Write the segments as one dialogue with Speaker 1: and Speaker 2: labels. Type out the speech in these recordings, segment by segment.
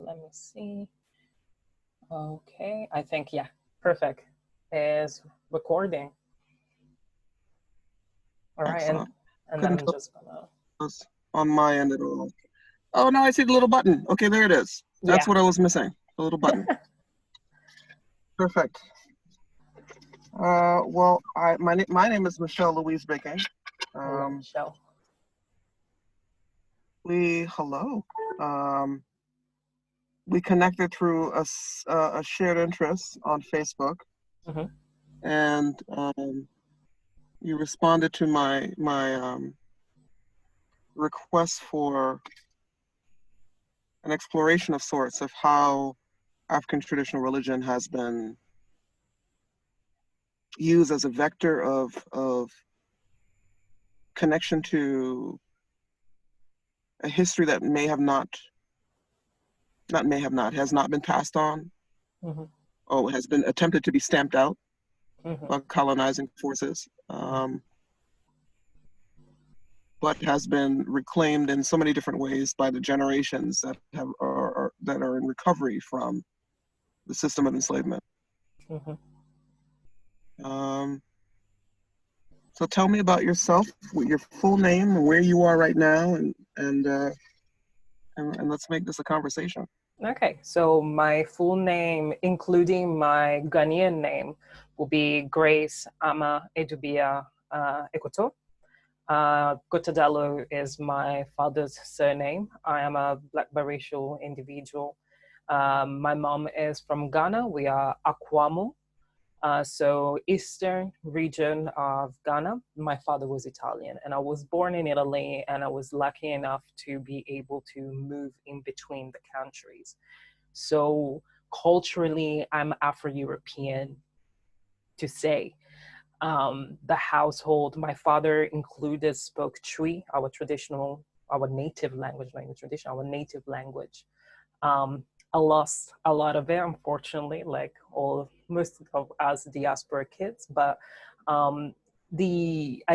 Speaker 1: Let me see. Okay, I think, yeah, perfect. Is recording. All right,
Speaker 2: Excellent.
Speaker 1: and then
Speaker 2: Couldn't
Speaker 1: I'm
Speaker 2: tell
Speaker 1: just gonna,
Speaker 2: if it was on my end at all. Oh, no, I see the little button. Okay, there it is. That's
Speaker 1: yeah.
Speaker 2: what I was missing. The little button. Perfect. Well, my name is Michelle Louise Baking.
Speaker 1: Hello,
Speaker 2: Um,
Speaker 1: Michelle.
Speaker 2: hello. We connected through a shared interest on Facebook,
Speaker 1: Mm-hmm.
Speaker 2: and you responded to my request for an exploration of sorts of how African traditional religion has been used as a vector of connection to a history that has not been passed on,
Speaker 1: Mm-hmm.
Speaker 2: or has been attempted to be stamped out
Speaker 1: Mm-hmm.
Speaker 2: by colonizing forces, but has been reclaimed in so many different ways by the generations that are in recovery from the system of enslavement.
Speaker 1: Mm-hmm.
Speaker 2: Um, so tell me about yourself, with your full name, and where you are right now, and let's make this a conversation.
Speaker 1: Okay, so my full name, including my Ghanaian name, will be Grace Ama Edubia Ekoto. Gotadalo is my father's surname. I am a Black biracial individual. My mom is from Ghana. We are Akwamu, so eastern region of Ghana. My father was Italian, and I was born in Italy, and I was lucky enough to be able to move in between the countries. So culturally, I'm Afro-European to say. The household, my father included spoke Twi, our native language, not even traditional, our native language. Um, I lost a lot of it, unfortunately, like most of us diaspora kids. But I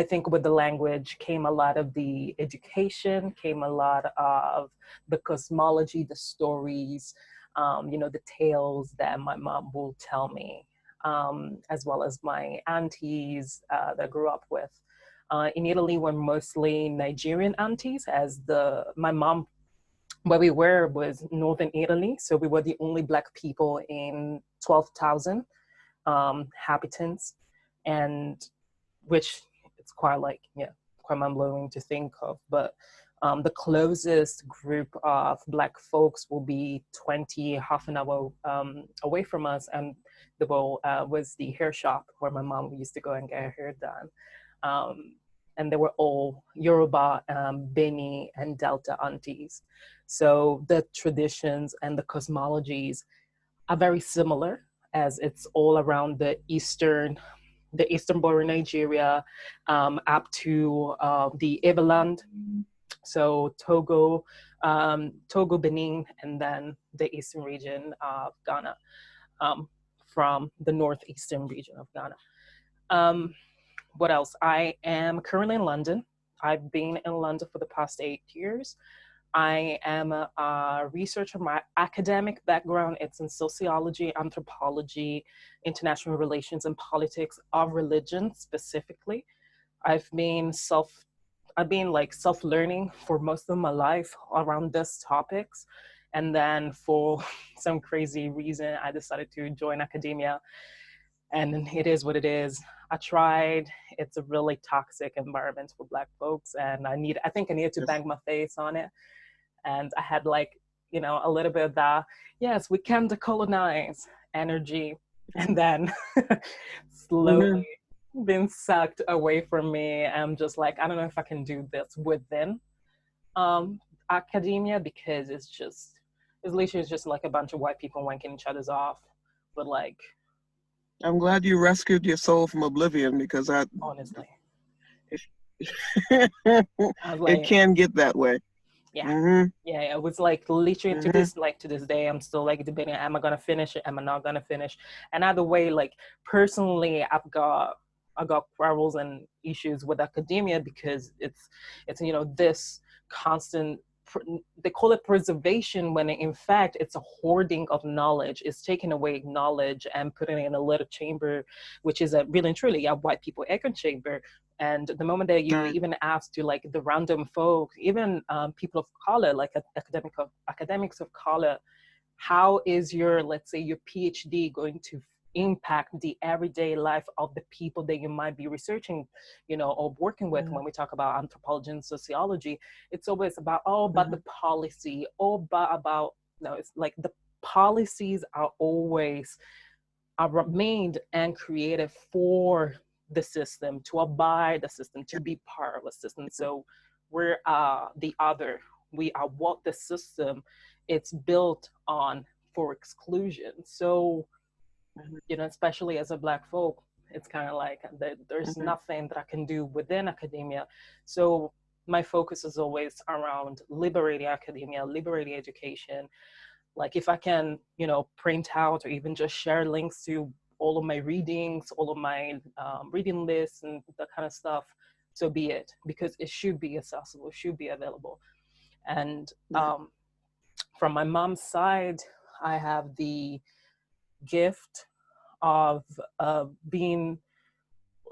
Speaker 1: think with the language came a lot of the education, came a lot of the cosmology, the stories, the tales that my mom will tell me, as well as my aunties that I grew up with. In Italy, we're mostly Nigerian aunties, as my mom, where we were was northern Italy, so we were the only Black people in 12,000 inhabitants, and which it's quite quite mind blowing to think of. But the closest group of Black folks will be 20, half an hour away from us, and the was the hair shop where my mom used to go and get her hair done. And they were all Yoruba, Beni, and Delta aunties. So the traditions and the cosmologies are very similar, as it's all around the eastern border of Nigeria, up to the Eveland, so Togo, Benin, and then the eastern region of Ghana, from the northeastern region of Ghana. What else? I am currently in London. I've been in London for the past 8 years. I am a researcher. My academic background, it's in sociology, anthropology, international relations, and politics of religion specifically. I've been self-learning for most of my life around these topics. And then for some crazy reason, I decided to join academia, and it is what it is. I tried. It's a really toxic environment for Black folks, and I think I needed to
Speaker 2: Yes.
Speaker 1: bang my face on it. And I had a little bit of that, yes, we can decolonize energy, and then slowly
Speaker 2: Mhm.
Speaker 1: being sucked away from me. I'm just like, I don't know if I can do this within um, academia, because it's literally just like a bunch of white people wanking each other's off. But like,
Speaker 2: I'm glad you rescued your soul from oblivion, because
Speaker 1: honestly,
Speaker 2: it,
Speaker 1: I was
Speaker 2: it
Speaker 1: like,
Speaker 2: can get that way.
Speaker 1: yeah.
Speaker 2: Hmm.
Speaker 1: Yeah, it was like literally
Speaker 2: Hmm.
Speaker 1: to this day, I'm still like debating, am I gonna finish it? Am I not gonna finish? And either way, like personally, I got quarrels and issues with academia, because it's this constant they call it preservation when in fact it's a hoarding of knowledge. It's taking away knowledge and putting it in a little chamber, which is a really and truly a white people echo chamber. And the moment that you
Speaker 2: Right.
Speaker 1: even ask to like the random folk, even people of color, like academics of color, how is your, let's say, your PhD going to impact the everyday life of the people that you might be researching, or working with?
Speaker 2: Mm-hmm.
Speaker 1: When we talk about anthropology and sociology, it's always about, oh, about
Speaker 2: Mm-hmm.
Speaker 1: the policy, oh, about, no, it's like the policies are always are made and created for the system, to abide the system, to be part of a system. So we're the other. We are what the system it's built on for exclusion. So,
Speaker 2: Mm-hmm.
Speaker 1: especially as a Black folk, it's kind of like there's
Speaker 2: Mm-hmm.
Speaker 1: nothing that I can do within academia. So my focus is always around liberating academia, liberating education. Like if I can, print out or even just share links to all of my readings, all of my reading lists and that kind of stuff, so be it, because it should be accessible, it should be available. And
Speaker 2: Yeah.
Speaker 1: from my mom's side, I have the gift of being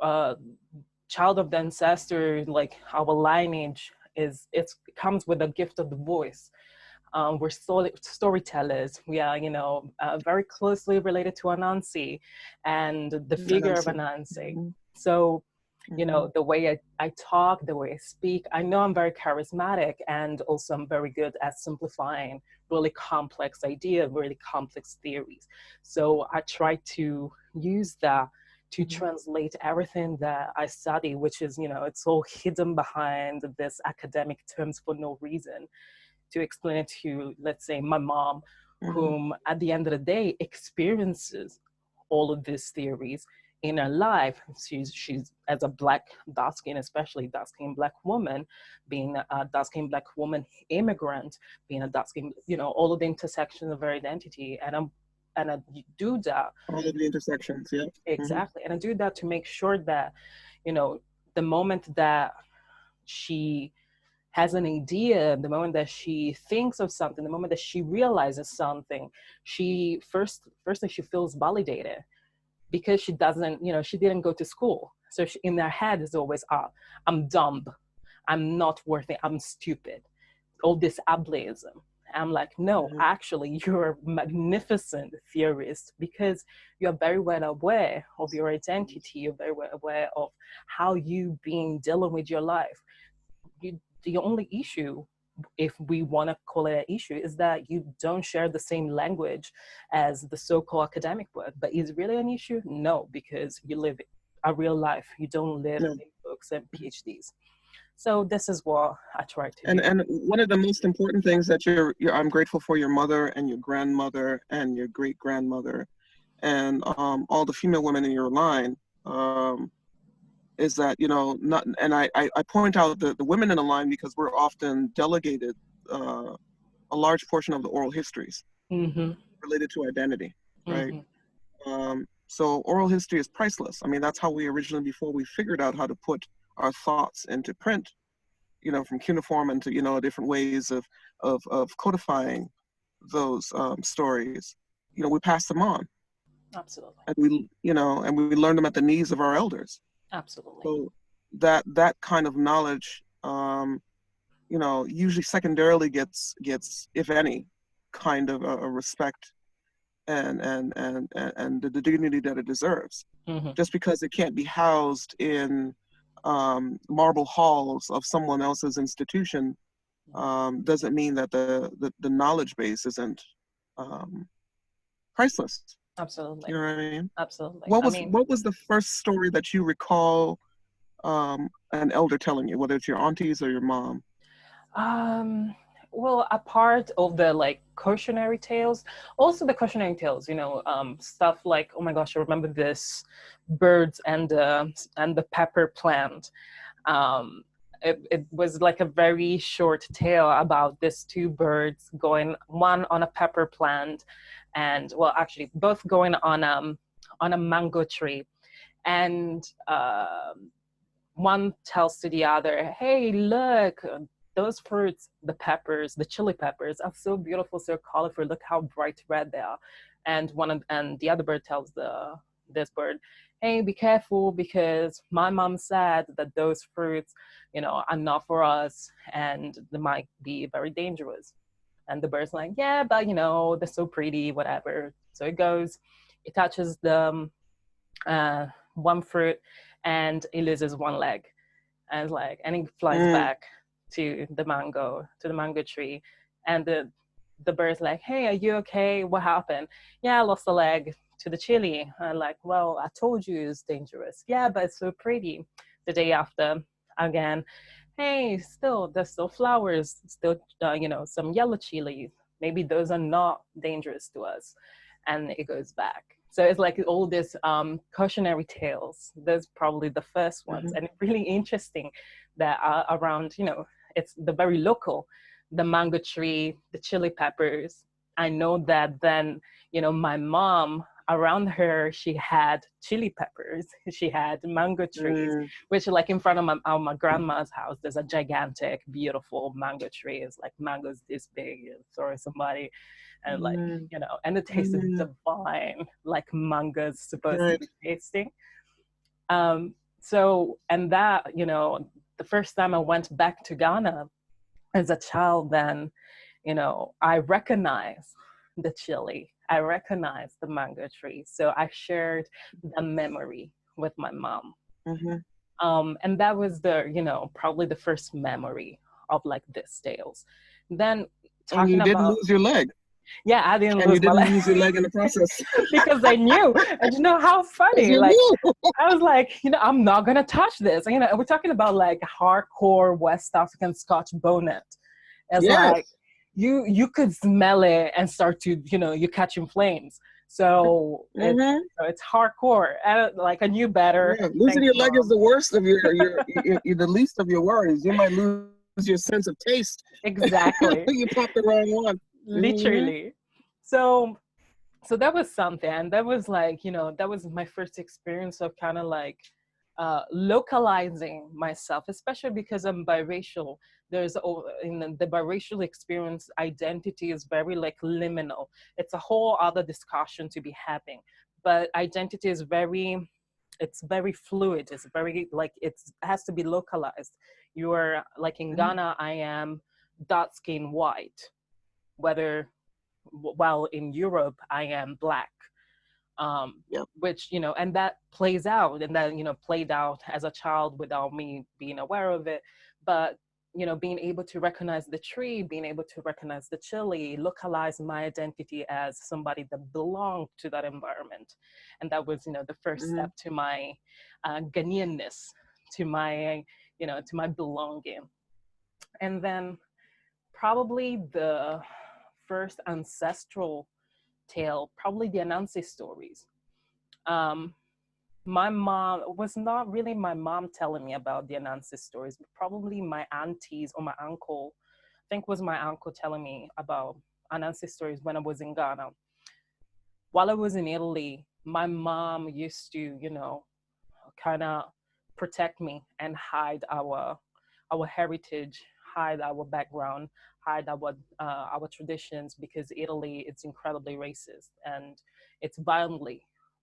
Speaker 1: a child of the ancestor. Like our lineage it comes with a gift of the voice. We're storytellers. We are, very closely related to Anansi and the
Speaker 2: And
Speaker 1: figure
Speaker 2: then
Speaker 1: of
Speaker 2: see.
Speaker 1: Anansi.
Speaker 2: Mm-hmm.
Speaker 1: So,
Speaker 2: Mm-hmm.
Speaker 1: the way I talk, the way I speak, I know I'm very charismatic, and also I'm very good at simplifying really complex ideas, really complex theories. So I try to use that to
Speaker 2: Mm-hmm.
Speaker 1: translate everything that I study, which is, it's all hidden behind this academic terms for no reason, to explain it to, let's say, my mom,
Speaker 2: Mm-hmm.
Speaker 1: whom at the end of the day experiences all of these theories in her life. She's as a Black, dark skin, especially dark skin Black woman, being a dark skin Black woman immigrant, being a dark skin, all of the intersections of her identity. And I do that
Speaker 2: All of the intersections. Yeah. Mm-hmm.
Speaker 1: exactly, and I do that to make sure that, you know, the moment that she has an idea, the moment that she thinks of something, the moment that she realizes something, she firstly she feels validated, because she doesn't, she didn't go to school. So in their head is always, I'm dumb, I'm not worthy, I'm stupid, all this ableism. I'm like, no,
Speaker 2: Mm-hmm.
Speaker 1: actually, you're a magnificent theorist, because you're very well aware of your identity. You're very well aware of how you been dealing with your life. The only issue, if we want to call it an issue, is that you don't share the same language as the so-called academic world. But is it really an issue? No, because you live a real life. You don't live
Speaker 2: No.
Speaker 1: in books and PhDs. So this is what I try to
Speaker 2: And
Speaker 1: do.
Speaker 2: and one of the most important things that I'm grateful for your mother and your grandmother and your great grandmother and all the female women in your line, is that, not, and I point out the women in the line because we're often delegated uh, a large portion of the oral histories
Speaker 1: Mm-hmm.
Speaker 2: related to identity, right?
Speaker 1: Mm-hmm.
Speaker 2: So oral history is priceless. I mean, that's how we originally, before we figured out how to put our thoughts into print, from cuneiform into, different ways of codifying those stories, we pass them on,
Speaker 1: Absolutely.
Speaker 2: and we learn them at the knees of our elders.
Speaker 1: Absolutely.
Speaker 2: So that kind of knowledge, usually secondarily gets, if any, kind of a respect and the dignity that it deserves.
Speaker 1: Mm-hmm.
Speaker 2: Just because it can't be housed in marble halls of someone else's institution doesn't mean that the knowledge base isn't um, priceless.
Speaker 1: Absolutely.
Speaker 2: You know what I mean?
Speaker 1: Absolutely.
Speaker 2: What
Speaker 1: I
Speaker 2: was
Speaker 1: mean,
Speaker 2: what was the first story that you recall an elder telling you, whether it's your aunties or your mom?
Speaker 1: Um, well, a part of the like cautionary tales, also the cautionary tales, stuff like, oh my gosh, I remember this birds and the pepper plant. It was like a very short tale about these two birds going, one on a pepper plant, and well, actually, both going on a mango tree, and one tells to the other, "Hey, look, those fruits, the peppers, the chili peppers, are so beautiful, so colorful. Look how bright red they are. And the other bird tells this bird, hey, be careful, because my mom said that those fruits, are not for us, and they might be very dangerous. And the bird's like, yeah, but they're so pretty, whatever. So it goes, it touches the uh, one fruit, and it loses one leg, and it flies
Speaker 2: Mm,
Speaker 1: back to the mango tree, and the bird's like, hey, are you okay? What happened? Yeah, I lost a leg to the chili. I'm like, well, I told you it's dangerous. Yeah, but it's so pretty. The day after, again, hey, there's still flowers, still some yellow chilies. Maybe those are not dangerous to us, and it goes back. So it's like all these cautionary tales. Those probably the first ones,
Speaker 2: mhm,
Speaker 1: and really interesting that are around. It's the very local, the mango tree, the chili peppers. I know that then my mom, around her, she had chili peppers, she had mango trees,
Speaker 2: mm,
Speaker 1: which like in front of my grandma's house, there's a gigantic, beautiful mango tree. It's like mangoes this big, you throw somebody, and like,
Speaker 2: mm,
Speaker 1: and the taste is
Speaker 2: mm.
Speaker 1: divine, like mango's supposed to
Speaker 2: Right.
Speaker 1: be tasting. So, and that, the first time I went back to Ghana as a child, then, I recognized the chili, I recognized the mango tree. So I shared the memory with my mom.
Speaker 2: Mhm.
Speaker 1: And that was probably the first memory of like this tales. Then
Speaker 2: And you
Speaker 1: talking
Speaker 2: didn't
Speaker 1: about,
Speaker 2: lose your leg,
Speaker 1: yeah, I didn't
Speaker 2: and you
Speaker 1: lose my
Speaker 2: didn't
Speaker 1: leg
Speaker 2: lose your leg in the process,
Speaker 1: because I knew. And how
Speaker 2: because
Speaker 1: funny,
Speaker 2: you
Speaker 1: like,
Speaker 2: knew.
Speaker 1: I was like, I'm not gonna touch this. And we're talking about like hardcore West African Scotch bonnet. It's like
Speaker 2: Yes.
Speaker 1: you could smell it and start to, you're catching flames. So
Speaker 2: Mhm.
Speaker 1: it's hardcore. And like I knew better.
Speaker 2: Yeah. Losing
Speaker 1: Thanks,
Speaker 2: your leg is
Speaker 1: mom.
Speaker 2: the worst of your the least of your worries. You might lose your sense of taste.
Speaker 1: Exactly.
Speaker 2: You popped the wrong one. Mhm.
Speaker 1: Literally. So that was something, and that was like, that was my first experience of kind of like localizing myself, especially because I'm biracial. In the biracial experience, identity is very like liminal. It's a whole other discussion to be having, but identity is it's very fluid. It's very like it has to be localized. You're like in
Speaker 2: Mhm.
Speaker 1: Ghana, I am dark skin white, whether while in Europe I am black.
Speaker 2: Yep.
Speaker 1: Which, and that plays out, and that, played out as a child without me being aware of it. But, being able to recognize the tree, being able to recognize the chili, localize my identity as somebody that belonged to that environment. And that was, the first step
Speaker 2: Mhm.
Speaker 1: to my Ghanaianness, to my, to my belonging. And then probably the first ancestral tale, probably the Anansi stories. Um, my mom was not really my mom telling me about the Anansi stories, but probably my aunties or my uncle. I think was my uncle telling me about Anansi stories when I was in Ghana. While I was in Italy, my mom used to, kind of protect me and hide our heritage, hide our background, hide our traditions, because Italy is incredibly racist and it's violently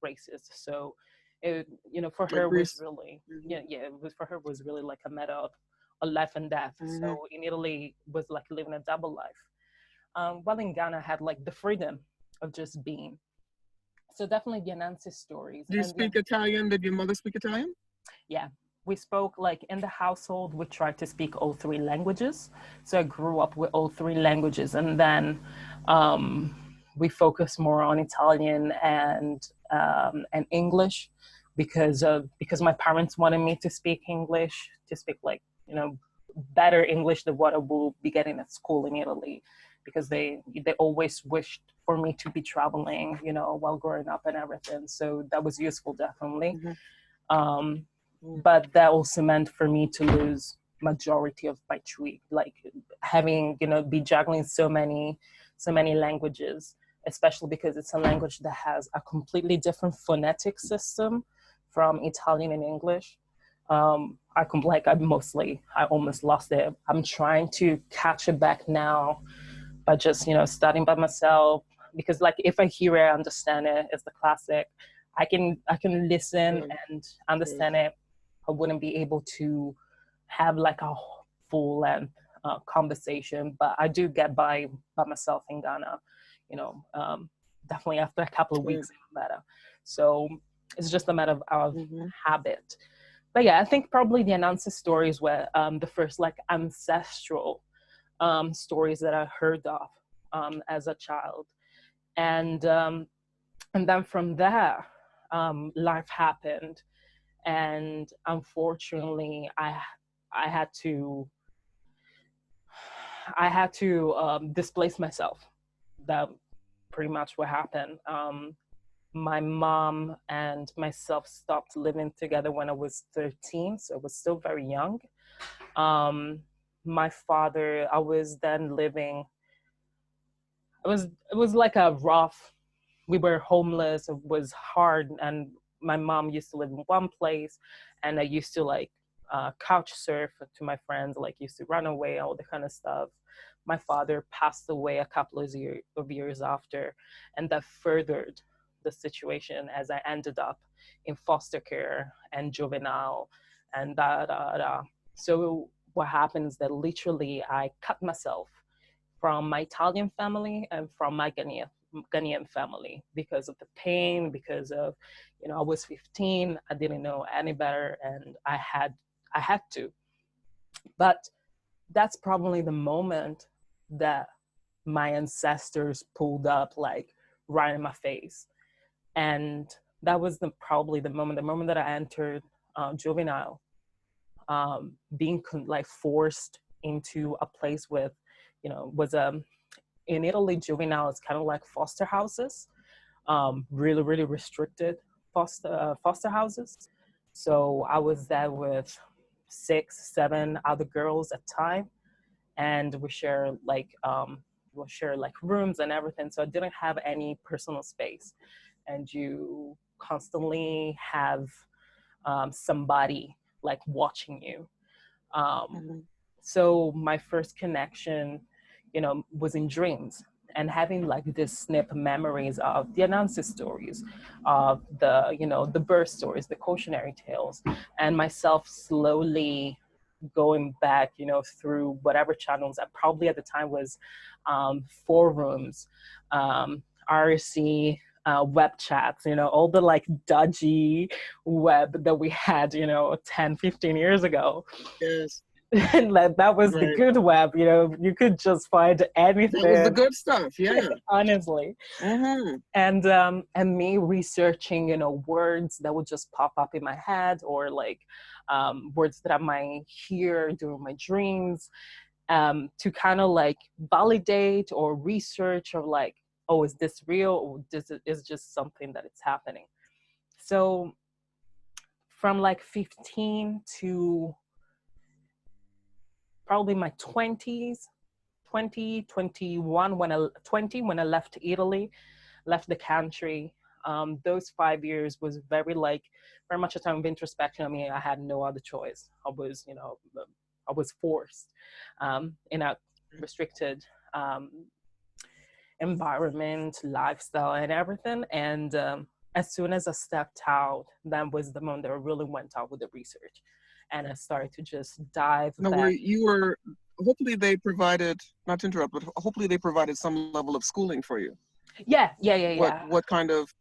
Speaker 1: racist. So it, for
Speaker 2: Like
Speaker 1: her was
Speaker 2: Greece.
Speaker 1: really,
Speaker 2: Mhm.
Speaker 1: yeah, it was for her was really like a matter of life and death.
Speaker 2: Mhm.
Speaker 1: So in Italy was like living a double life. While in Ghana had like the freedom of just being. So definitely the Anansi stories.
Speaker 2: Do you
Speaker 1: And yeah,
Speaker 2: speak Italian? Did your mother speak Italian?
Speaker 1: yeah, we spoke like in the household, we tried to speak all three languages. So I grew up with all three languages. And then um, we focused more on Italian and English because my parents wanted me to speak English, to speak like, better English than what I will be getting at school in Italy, because they always wished for me to be traveling, while growing up and everything. So that was useful, definitely.
Speaker 2: Mhm.
Speaker 1: Um,
Speaker 2: Mhm.
Speaker 1: but that also meant for me to lose majority of my tweet, like having, be juggling so many languages, especially because it's a language that has a completely different phonetic system from Italian and English. I almost lost it. I'm trying to catch it back now by just, studying by myself. Because like if I hear it, I understand it. It's the classic. I can listen
Speaker 2: Yeah.
Speaker 1: and
Speaker 2: Yeah.
Speaker 1: understand it. I wouldn't be able to have like a full length conversation, but I do get by myself in Ghana. You know, definitely after a couple of
Speaker 2: Yeah.
Speaker 1: weeks, even better. So it's just a matter of
Speaker 2: Mm-hmm.
Speaker 1: habit. But yeah, I think probably the Anansi stories were the first like ancestral stories that I heard of as a child, and um, and then from there, life happened, and unfortunately, I had to displace myself. That pretty much what happened. My mom and myself stopped living together when I was 13, so I was still very young. Um, my father, I was then living. It was like a rough. We were homeless. It was hard, and my mom used to live in one place, and I used to like couch surf to my friends, like used to run away, all the kind of stuff. My father passed away a couple of years after, and that furthered the situation as I ended up in foster care and juvenile and da. So what happens that literally I cut myself from my Italian family and from my Ghanaian family because of the pain, because of, I was 15, I didn't know any better, and I had to. But that's probably the moment that my ancestors pulled up like right in my face, and that was probably the moment that I entered juvenile, being like forced into a place with, was in Italy, juvenile is kind of like foster houses, really, really restricted foster houses. So I was there with 6, 7 other girls at time, and we share like rooms and everything. So I didn't have any personal space, and you constantly have somebody like watching you. Um,
Speaker 2: Mm-hmm.
Speaker 1: so my first connection, was in dreams, and having like this snip memories of the Anansi stories, of the birth stories, the cautionary tales, and myself slowly going back, through whatever channels that probably at the time was forums, RC, web chats, all the like dodgy web that we had, 10, 15 years ago.
Speaker 2: Yes.
Speaker 1: And like, that was the
Speaker 2: Right.
Speaker 1: good web, you could just find
Speaker 2: That was the
Speaker 1: anything,
Speaker 2: good stuff. Yeah.
Speaker 1: honestly.
Speaker 2: Mm-hmm.
Speaker 1: And me researching, words that would just pop up in my head, or like words that I might hear during my dreams, to kind of like validate or research, or like, oh, is this real, or this is just something that it's happening. So from like 15 to probably my 20s, 20, 21, when I left Italy, left the country. Those 5 years was very much a time of introspection. I mean, I had no other choice. I was forced in a restricted um, environment, lifestyle, and everything. And as soon as I stepped out, that was the moment that I really went out with the research, and I started to just dive
Speaker 2: Now,
Speaker 1: back.
Speaker 2: hopefully they provided, not to interrupt, but hopefully they provided some level of schooling for you.
Speaker 1: Yeah, yeah, yeah, yeah.
Speaker 2: What kind of,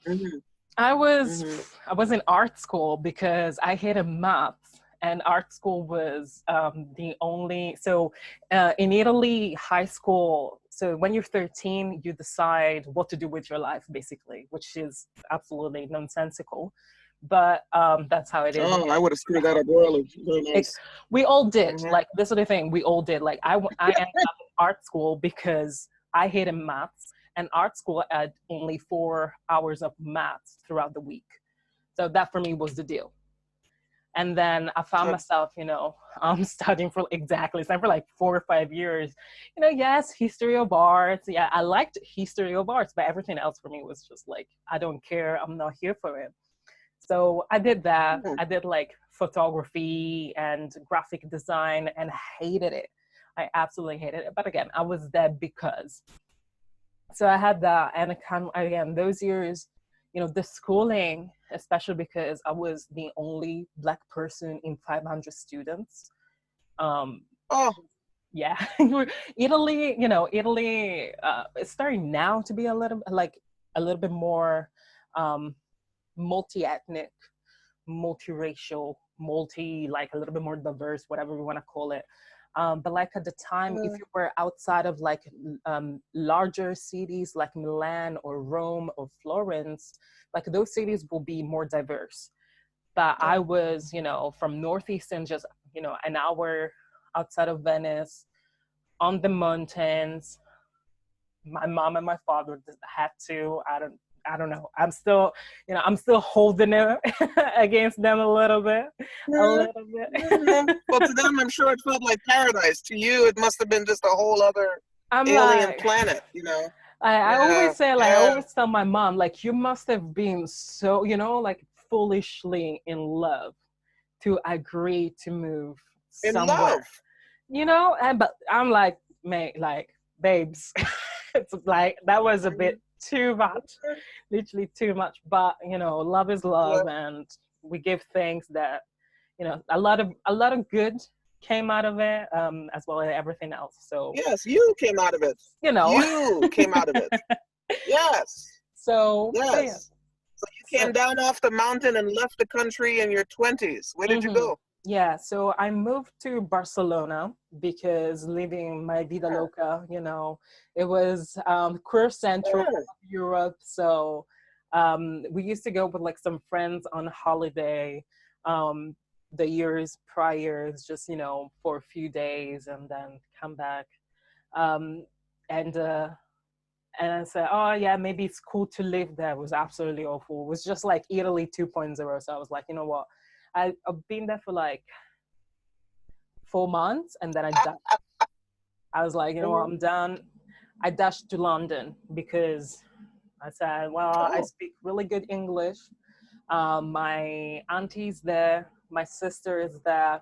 Speaker 2: mm-hmm,
Speaker 1: I was
Speaker 2: mm-hmm,
Speaker 1: I was in art school because I hated maths, and art school was the only. So in Italy, high school. So when you're 13, you decide what to do with your life, basically, which is absolutely nonsensical. But that's how it is.
Speaker 2: oh, I would have screwed that up early. Very
Speaker 1: It,
Speaker 2: nice.
Speaker 1: we all did.
Speaker 2: Mm-hmm.
Speaker 1: Like, this is the thing. We all did. Like, I ended up in art school because I hated maths, and art school had only 4 hours of maths throughout the week. So that for me was the deal. And then I found myself, studying for like 4 or 5 years. Yes, history of arts. Yeah, I liked history of arts, but everything else for me was just like, I don't care. I'm not here for it. So I did that. I did like photography and graphic design and hated it. I absolutely hated it. But again, I was there because. So I had that, and again, those years, the schooling, especially because I was the only Black person in 500 students. Um,
Speaker 2: Oh,
Speaker 1: yeah, Italy, Italy, it's starting now to be a little bit more um, multi-ethnic, multiracial, like a little bit more diverse, whatever we want to call it. But like at the time, if you were outside of like larger cities like Milan or Rome or Florence, like those cities will be more diverse. But I was, from Northeastern, just, an hour outside of Venice, on the mountains. My mom and my father had to. I don't know. I'm still holding it against them a little bit, a little bit.
Speaker 2: well, to them, I'm sure it felt like paradise. To you, it must have been just a whole other
Speaker 1: I'm
Speaker 2: alien
Speaker 1: like,
Speaker 2: planet, you know?
Speaker 1: I
Speaker 2: Yeah,
Speaker 1: always say, like, I
Speaker 2: yeah.
Speaker 1: always tell my mom, like, you must have been so, like foolishly in love to agree to move
Speaker 2: In
Speaker 1: somewhere,
Speaker 2: love.
Speaker 1: but I'm like, mate, like, babes, it's like that was a bit too much, literally too much. But love is
Speaker 2: Yeah.
Speaker 1: love, and we give thanks that a lot of good came out of it, as well as everything else. So
Speaker 2: Yes, you came out of it.
Speaker 1: you know,
Speaker 2: You came out of it. Yes,
Speaker 1: so yeah,
Speaker 2: yes. So you
Speaker 1: so
Speaker 2: came down off the mountain and left the country in your 20s. Where did you
Speaker 1: mhm.
Speaker 2: go?
Speaker 1: Yeah, so I moved to Barcelona because living my vida
Speaker 2: Yeah.
Speaker 1: loca, it was queer central
Speaker 2: Yeah.
Speaker 1: Europe. So we used to go with like some friends on holiday um, the years prior, just, for a few days and then come back. Um, and uh, and I said, oh yeah, maybe it's cool to live there. It was absolutely awful. It was just like Italy 2.0. So I was like, you know what? I've been there for like 4 months, and then I was like, you know what,
Speaker 2: Mhm.
Speaker 1: I'm done. I dashed to London because I said, well, I
Speaker 2: Oh,
Speaker 1: speak really good English. My auntie's there, my sister is there.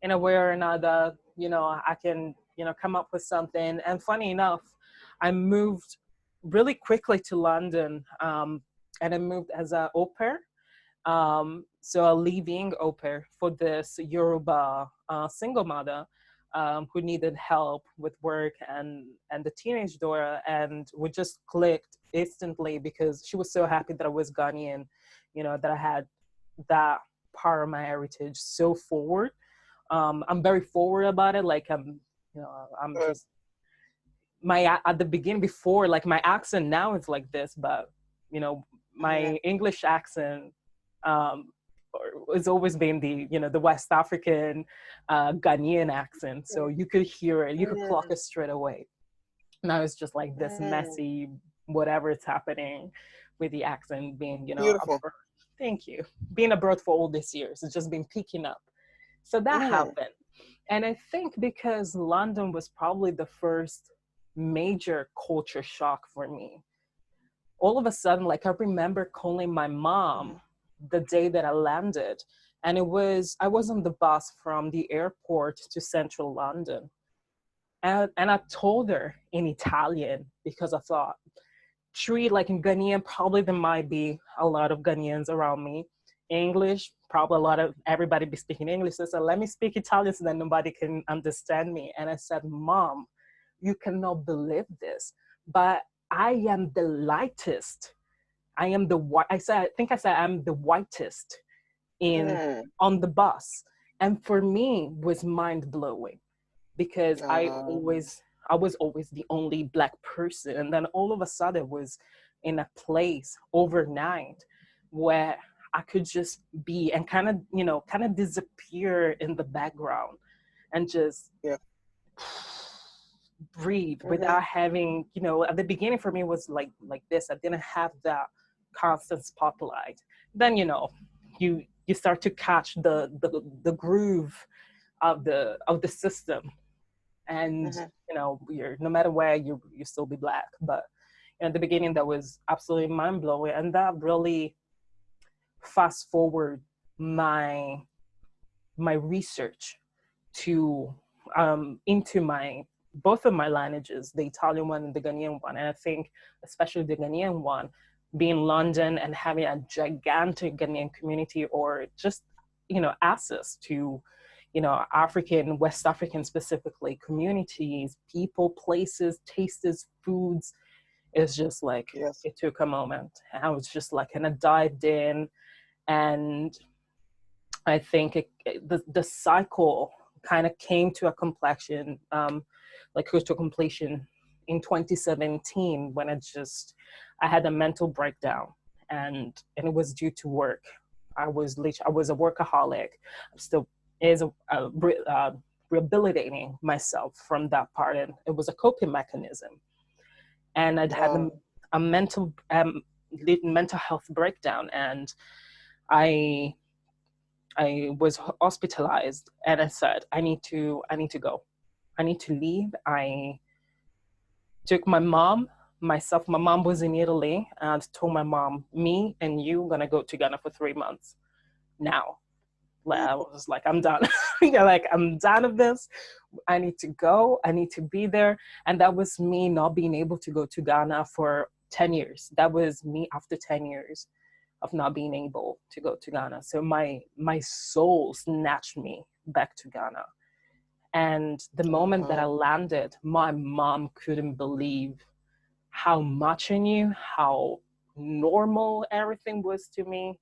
Speaker 1: In a way or another, I can, come up with something. And funny enough, I moved really quickly to London, and I moved as an au pair. So a living au pair for this Yoruba single mother who needed help with work and the teenage daughter, and we just clicked instantly because she was so happy that I was Ghanaian, that I had that part of my heritage so forward. I'm very forward about it. Like I'm
Speaker 2: good.
Speaker 1: just my at the beginning before, like my accent now is like this, but
Speaker 2: Mhm.
Speaker 1: my English accent um has always been the West African Ghanaian accent, so you could hear it, you could clock
Speaker 2: Mhm.
Speaker 1: it straight away. Now it's just like this
Speaker 2: Mhm.
Speaker 1: messy whatever is happening with the accent being
Speaker 2: Beautiful.
Speaker 1: abroad. Thank you. Being abroad for all these years, it's just been picking up. So that
Speaker 2: Mm.
Speaker 1: happened. And I think because London was probably the first major culture shock for me, all of a sudden, like I remember calling my mom the day that I landed. And I was on the bus from the airport to central London. And I told her in Italian because I thought, like in Ghanaian, probably there might be a lot of Ghanaians around me. English, probably a lot of everybody be speaking English. So I said, let me speak Italian so that nobody can understand me. And I said, Mom, you cannot believe this, but I am the lightest. I am the white. I think I said I'm the whitest in
Speaker 2: Mm.
Speaker 1: on the bus, and for me was mind blowing because I was always the only Black person, and then all of a sudden was in a place overnight where I could just be and kind of disappear in the background and just
Speaker 2: Yeah.
Speaker 1: breathe
Speaker 2: Mhm.
Speaker 1: without having, at the beginning for me was like this. I didn't have that constant spotlight. Then you start to catch the groove of the system, and
Speaker 2: Mhm.
Speaker 1: you're no matter where you still be Black. But at the beginning that was absolutely mind blowing, and that really fast forward my research to into my both of my lineages, the Italian one and the Ghanaian one. And I think especially the Ghanaian one, being in London and having a gigantic Ghanaian community, or just, access to, African, West African specifically communities, people, places, tastes, foods, is just like,
Speaker 2: Yes.
Speaker 1: it took a moment. I was just like, and I dived in, and I think the cycle kind of came to a completion, to a completion in 2017, when I had a mental breakdown, and it was due to work. I was a workaholic. I'm still is rehabilitating myself from that part, and it was a coping mechanism. And I'd had
Speaker 2: Wow.
Speaker 1: a mental health breakdown, and I I was hospitalized, and I said, I need to go. I need to leave. I took my mom, myself, my mom was in Italy, and told my mom, me and you gonna go to Ghana for 3 months now. Like, I was like, I'm done. Like, I'm done of this. I need to go. I need to be there. And that was me not being able to go to Ghana for 10 years. That was me after 10 years of not being able to go to Ghana. So my soul snatched me back to Ghana. And the
Speaker 2: Oh,
Speaker 1: moment that I
Speaker 2: wow.
Speaker 1: landed, my mom couldn't believe how much I knew, how normal everything was to me,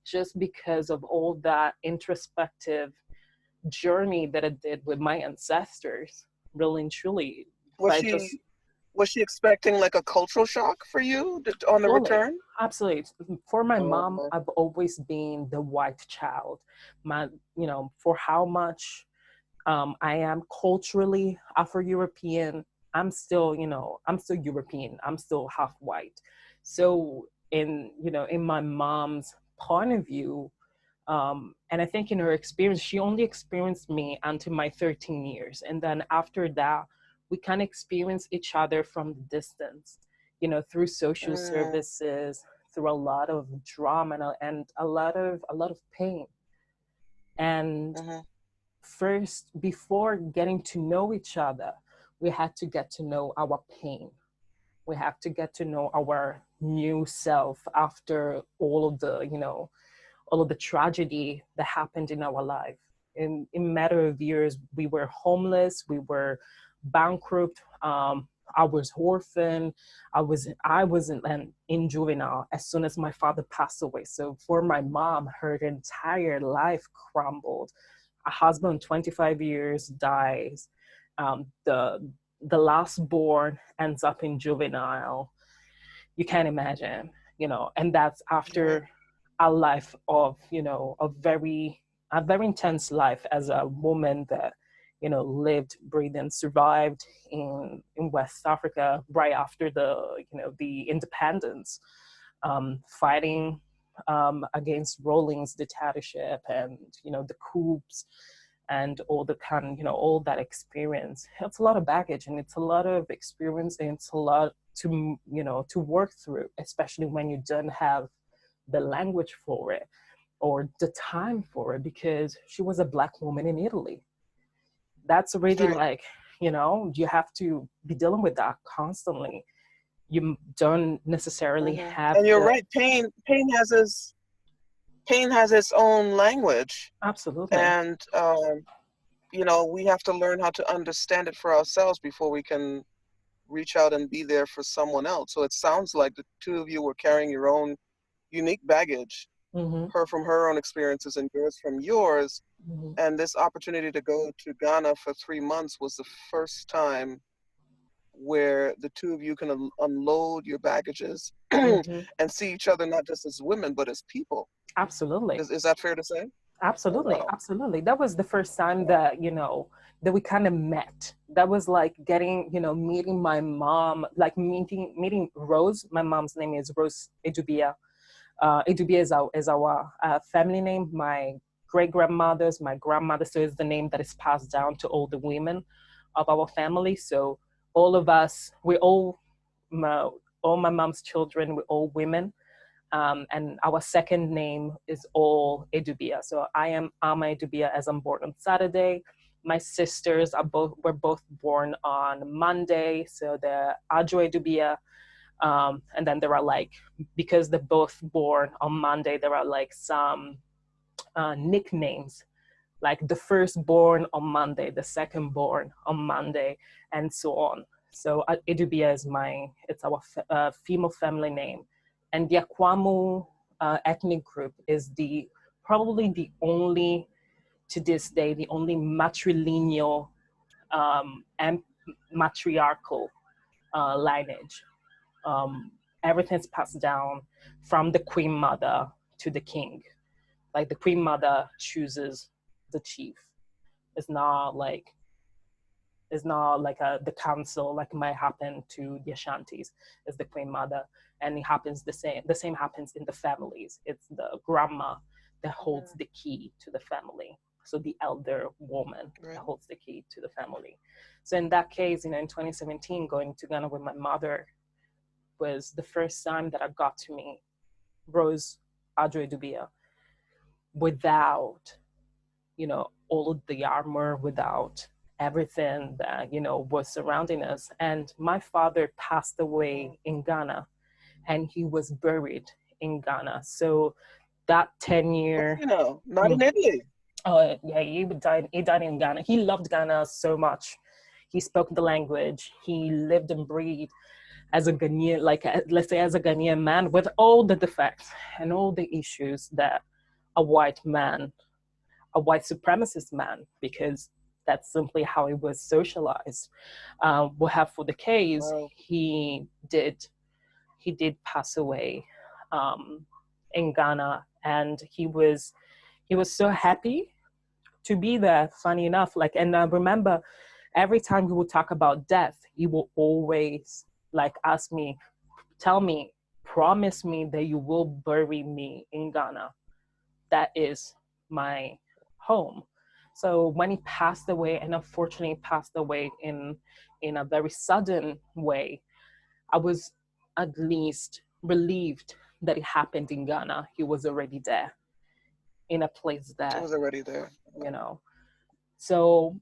Speaker 1: just because of all that introspective journey that I did with my ancestors, really and truly,
Speaker 2: Was
Speaker 1: by
Speaker 2: she
Speaker 1: just
Speaker 2: was she expecting like a cultural shock for you on the
Speaker 1: fully,
Speaker 2: return?
Speaker 1: absolutely. For my mom,
Speaker 2: Oh,
Speaker 1: I've always been the white child. My, for how much I am culturally Afro-European, I'm still European. I'm still half white. So in my mom's point of view, and I think in her experience, she only experienced me until my 13 years. And then after that, we kind of experienced each other from the distance, through social
Speaker 2: mm,
Speaker 1: services, through a lot of drama, and a lot of pain. And
Speaker 2: mhm.
Speaker 1: first, before getting to know each other, we had to get to know our pain. We have to get to know our new self after all of the tragedy that happened in our life. In a matter of years, we were homeless, we were bankrupt. I was orphaned. I was in juvenile as soon as my father passed away. So for my mom, her entire life crumbled. A husband, 25 years, dies. The last born ends up in juvenile. You can't imagine, and that's
Speaker 2: Yeah.
Speaker 1: after a life of, a very intense life as a woman that, lived, breathed, and survived in West Africa right after the independence, fighting against Rawlings dictatorship, and the coups, and all that experience. It's a lot of baggage, and it's a lot of experience, and it's a lot to work through, especially when you don't have the language for it or the time for it, because she was a Black woman in Italy. That's already
Speaker 2: Right.
Speaker 1: like, you have to be dealing with that constantly. You don't necessarily have
Speaker 2: And you're
Speaker 1: the.
Speaker 2: right. Pain has its own language,
Speaker 1: Absolutely.
Speaker 2: and we have to learn how to understand it for ourselves before we can reach out and be there for someone else. So it sounds like the two of you were carrying your own unique baggage,
Speaker 1: Hmm.
Speaker 2: her from her own experiences and yours from yours.
Speaker 1: Hmm.
Speaker 2: And this opportunity to go to Ghana for 3 months was the first time where the two of you can unload your baggages and
Speaker 1: Hmm.
Speaker 2: see each other not just as women, but as people.
Speaker 1: Absolutely.
Speaker 2: Is that fair to say? Oh,
Speaker 1: Absolutely,
Speaker 2: wow.
Speaker 1: absolutely. That was the first time
Speaker 2: Wow.
Speaker 1: that we kind of met. That was like getting, meeting my mom, like meeting Rose. My mom's name is Rose Edubia. Edubia is our family name. My great grandmother's, my grandmother, so it's the name that is passed down to all the women of our family. So all of us, my, all my mom's children, we're all women. And our second name is all Edubia. So I am Ama Edubia, as I'm born on Saturday. My sisters were both born on Monday, so they're Ajo Edubia. And then there are like, because they're both born on Monday, there are like some nicknames, like the firstborn on Monday, the secondborn on Monday, and so on. So Edubia is it's our female family name. And the Akwamu ethnic group is probably the only, to this day, the only matrilineal and matriarchal lineage. Everything's passed down from the queen mother to the king. Like the queen mother chooses the chief. It's not like the council like might happen to the Ashantis. It's the queen mother, and it happens the same. The same happens in the families. It's the grandma that holds the key to the family. So the elder woman that holds the key to the family. So in that case, in 2017, going to Ghana with my mother was the first time that I got to meet Rose Adre Dubia without, all of the armor, without everything that, was surrounding us. And my father passed away in Ghana, and he was buried in Ghana. So that 10-year...
Speaker 2: Not in Italy.
Speaker 1: Oh, yeah, he died in Ghana. He loved Ghana so much. He spoke the language. He lived and breathed as a Ghanaian, let's say as a Ghanaian man, with all the defects and all the issues that a white supremacist man, because that's simply how it was socialized, will have for the case. Wow. He did pass away in Ghana, and he was so happy to be there, funny enough. And I remember every time he would talk about death, he will always ask me, tell me, promise me that you will bury me in Ghana. That is my home. So when he passed away, and unfortunately passed away in a very sudden way, I was at least relieved that it happened in Ghana. He was already there, in a place that
Speaker 2: I was already there.
Speaker 1: So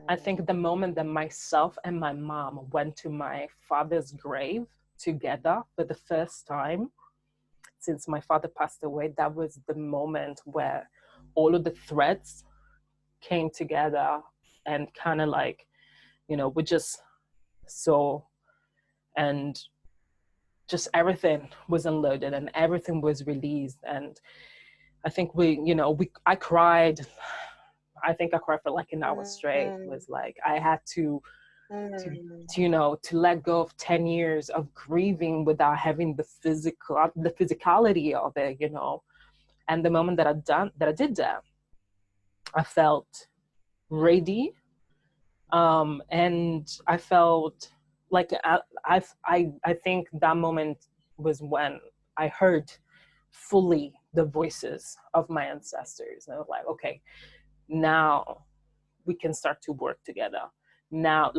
Speaker 1: I think the moment that myself and my mom went to my father's grave together for the first time since my father passed away, that was the moment where all of the threads came together and kind of we just saw, and just everything was unloaded and everything was released. And I think I cried. I think I cried for an hour straight. It was I had to let go of 10 years of grieving without having the physicality of it, And the moment that I did that, I felt ready. And I felt I think that moment was when I heard fully the voices of my ancestors. And I was like, okay, now we can start to work together. Now,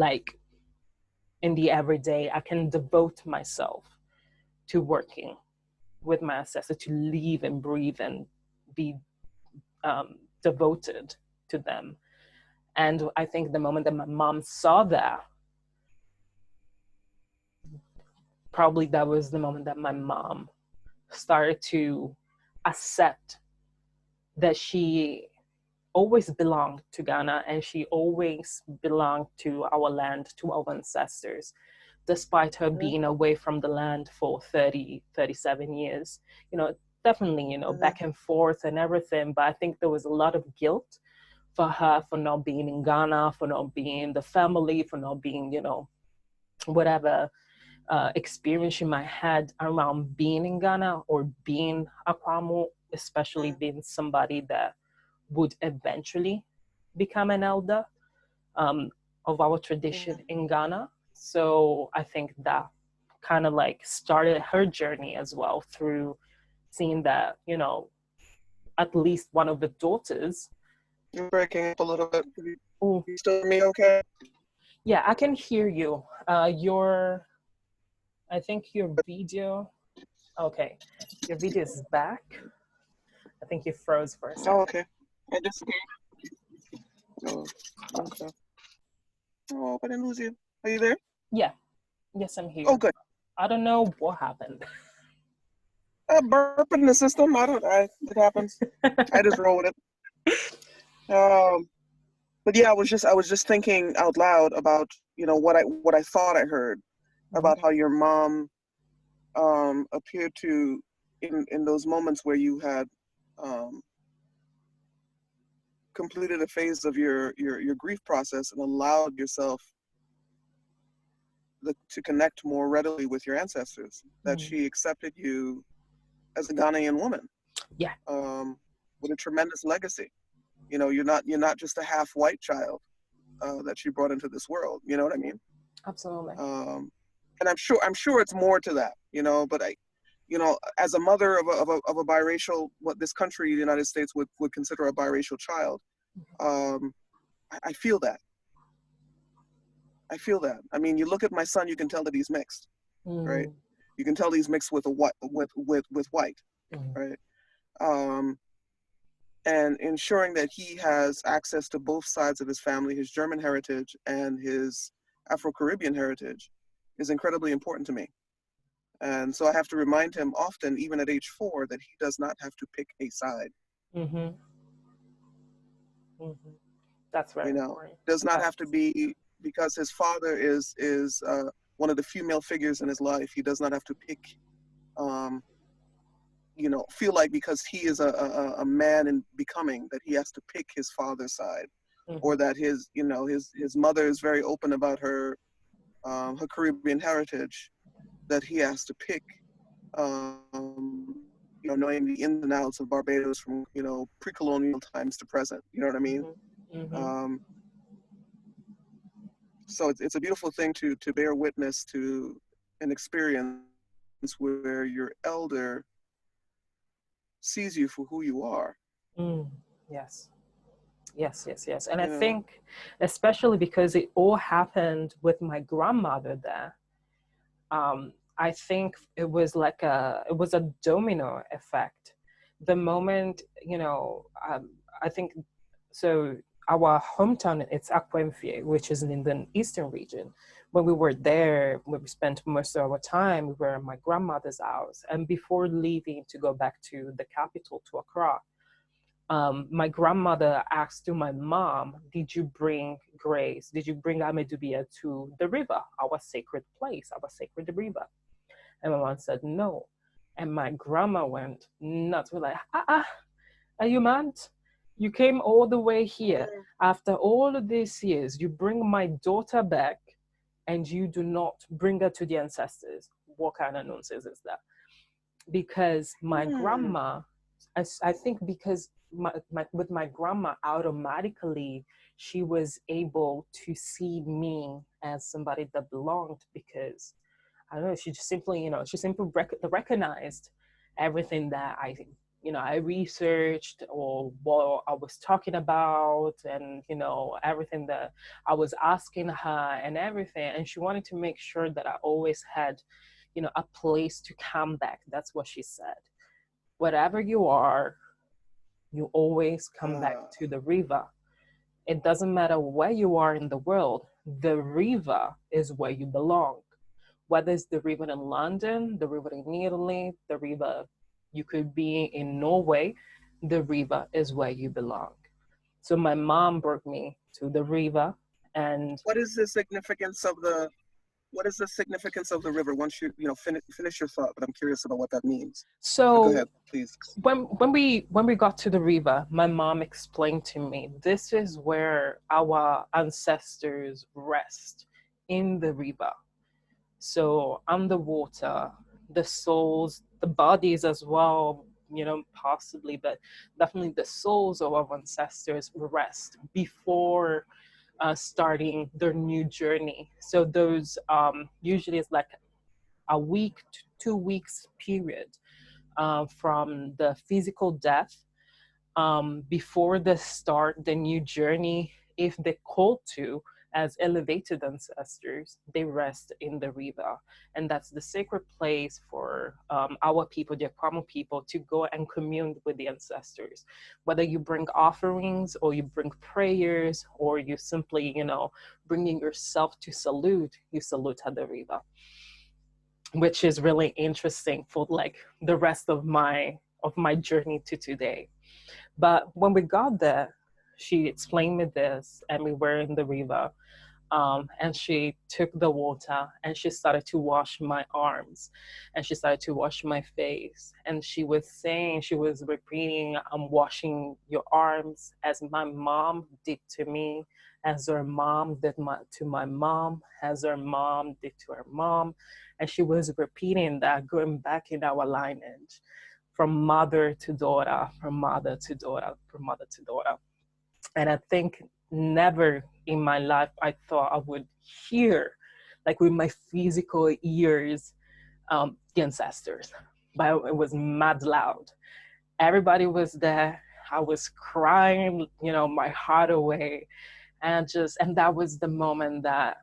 Speaker 1: in the everyday, I can devote myself to working with my ancestors, to live and breathe and be devoted to them. And I think the moment that my mom saw that, probably that was the moment that my mom started to accept that she always belonged to Ghana, and she always belonged to our land, to our ancestors, despite her being away from the land for 37 years. Definitely, back and forth and everything, but I think there was a lot of guilt for her for not being in Ghana, for not being the family, for not being, whatever experience she might had around being in Ghana or being Akwamu, especially being somebody that would eventually become an elder of our tradition in Ghana. So I think that kind of started her journey as well, through seeing that, at least one of the daughters.
Speaker 2: You're breaking up a little bit. You still hear me okay?
Speaker 1: Yeah, I can hear you. I think your video. Okay, your video is back. I think you froze for a
Speaker 2: Oh,
Speaker 1: second.
Speaker 2: okay. I just oh, okay. Oh, I didn't lose you. Are you there?
Speaker 1: Yeah, yes, I'm
Speaker 2: Oh,
Speaker 1: here.
Speaker 2: good.
Speaker 1: I don't know what happened.
Speaker 2: A burp in the system. I don't. It happens. I just roll with it. But yeah, I was just thinking out loud about what I thought I heard
Speaker 1: Mhm,
Speaker 2: about how your mom appeared to in those moments where you had um, completed a phase of your grief process and allowed yourself to connect more readily with your ancestors, that
Speaker 1: mhm.
Speaker 2: she accepted you as a Ghanaian woman
Speaker 1: Yeah,
Speaker 2: um, with a tremendous legacy. You're not just a half white child that she brought into this world. You know what I mean?
Speaker 1: absolutely.
Speaker 2: Um, and I'm sure it's more to that. But as a mother of a biracial, what this country, the United States, would consider a biracial child, um, I feel that. I feel that. I mean, you look at my son, you can tell that he's mixed, right?
Speaker 1: Mm,
Speaker 2: You can tell he's mixed with a white with white,
Speaker 1: mm,
Speaker 2: right? Um, and ensuring that he has access to both sides of his family, his German heritage and his Afro-Caribbean heritage, is incredibly important to me. And so I have to remind him often, even at age 4, that he does not have to pick a side.
Speaker 1: mhm, mhm. That's very
Speaker 2: You know,
Speaker 1: important.
Speaker 2: does not
Speaker 1: That's
Speaker 2: have to be because his father is one of the female figures in his life. He does not have to pick. Um, feel like because he is a man in becoming that he has to pick his father's side, or
Speaker 1: mhm,
Speaker 2: that his mother is very open about her Caribbean heritage, that he has to pick, knowing the ins and outs of Barbados from pre-colonial times to present. You know what I mean?
Speaker 1: mhm, mhm,
Speaker 2: Um, so it's a beautiful thing to bear witness to an experience where your elder sees you for who you are.
Speaker 1: mm. Yes. Yes, yes, yes. And I
Speaker 2: You know.
Speaker 1: think, especially because it all happened with my grandmother there, I think it was a domino effect. The moment, I think, so our hometown, it's Akwemfie, which is in the eastern region. When we were there, we spent most of our time, we were at my grandmother's house. And before leaving to go back to the capital, to Accra, my grandmother asked to my mom, did you bring Grace? Did you bring Amedubia to the river, our sacred place, our sacred river? And my mom said, no. And my grandma went nuts. We're like, are you mad? You came all the way here after all of these years. You bring my daughter back and you do not bring her to the ancestors. What kind of nonsense is that? Because my
Speaker 2: Hmm.
Speaker 1: grandma, I think because with my grandma, automatically she was able to see me as somebody that belonged, because I don't know, she just simply, she simply recognized everything that I researched, or what I was talking about, and, everything that I was asking her and everything. And she wanted to make sure that I always had, a place to come back. That's what she said. Whatever you are, you always come back
Speaker 2: Uh,
Speaker 1: to the river. It doesn't matter where you are in the world, the river is where you belong. Whether it's the river in London, the river in Italy, the river you could be in Norway, the river is where you belong. So my mom brought me to the river, and
Speaker 2: what is the significance of the what is the significance of the river? Once finish your thought, but I'm curious about what that means. But go
Speaker 1: so
Speaker 2: ahead, please.
Speaker 1: when we got to the river, my mom explained to me, this is where our ancestors rest, in the river. So underwater, the souls, the bodies as well, possibly, but definitely the souls of our ancestors rest before starting their new journey. So those usually is like a week to 2 weeks period from the physical death, before they start the new journey, if they call to, as elevated ancestors, they rest in the river. And that's the sacred place for our people, the Akwamo people, to go and commune with the ancestors. Whether you bring offerings or you bring prayers or you simply, bringing yourself to salute, you salute at the river, which is really interesting for like the rest of my journey to today. But when we got there, she explained me this, and we were in the river, and she took the water and she started to wash my arms and she started to wash my face. And she was saying, she was repeating, I'm washing your arms as my mom did to me, as her mom did to my mom, as her mom did to her mom. And she was repeating that, going back in our lineage from mother to daughter, from mother to daughter, from mother to daughter. And I think never in my life I thought I would hear, like with my physical ears, the ancestors. But it was mad loud. Everybody was there. I was crying, my heart away. And that was the moment that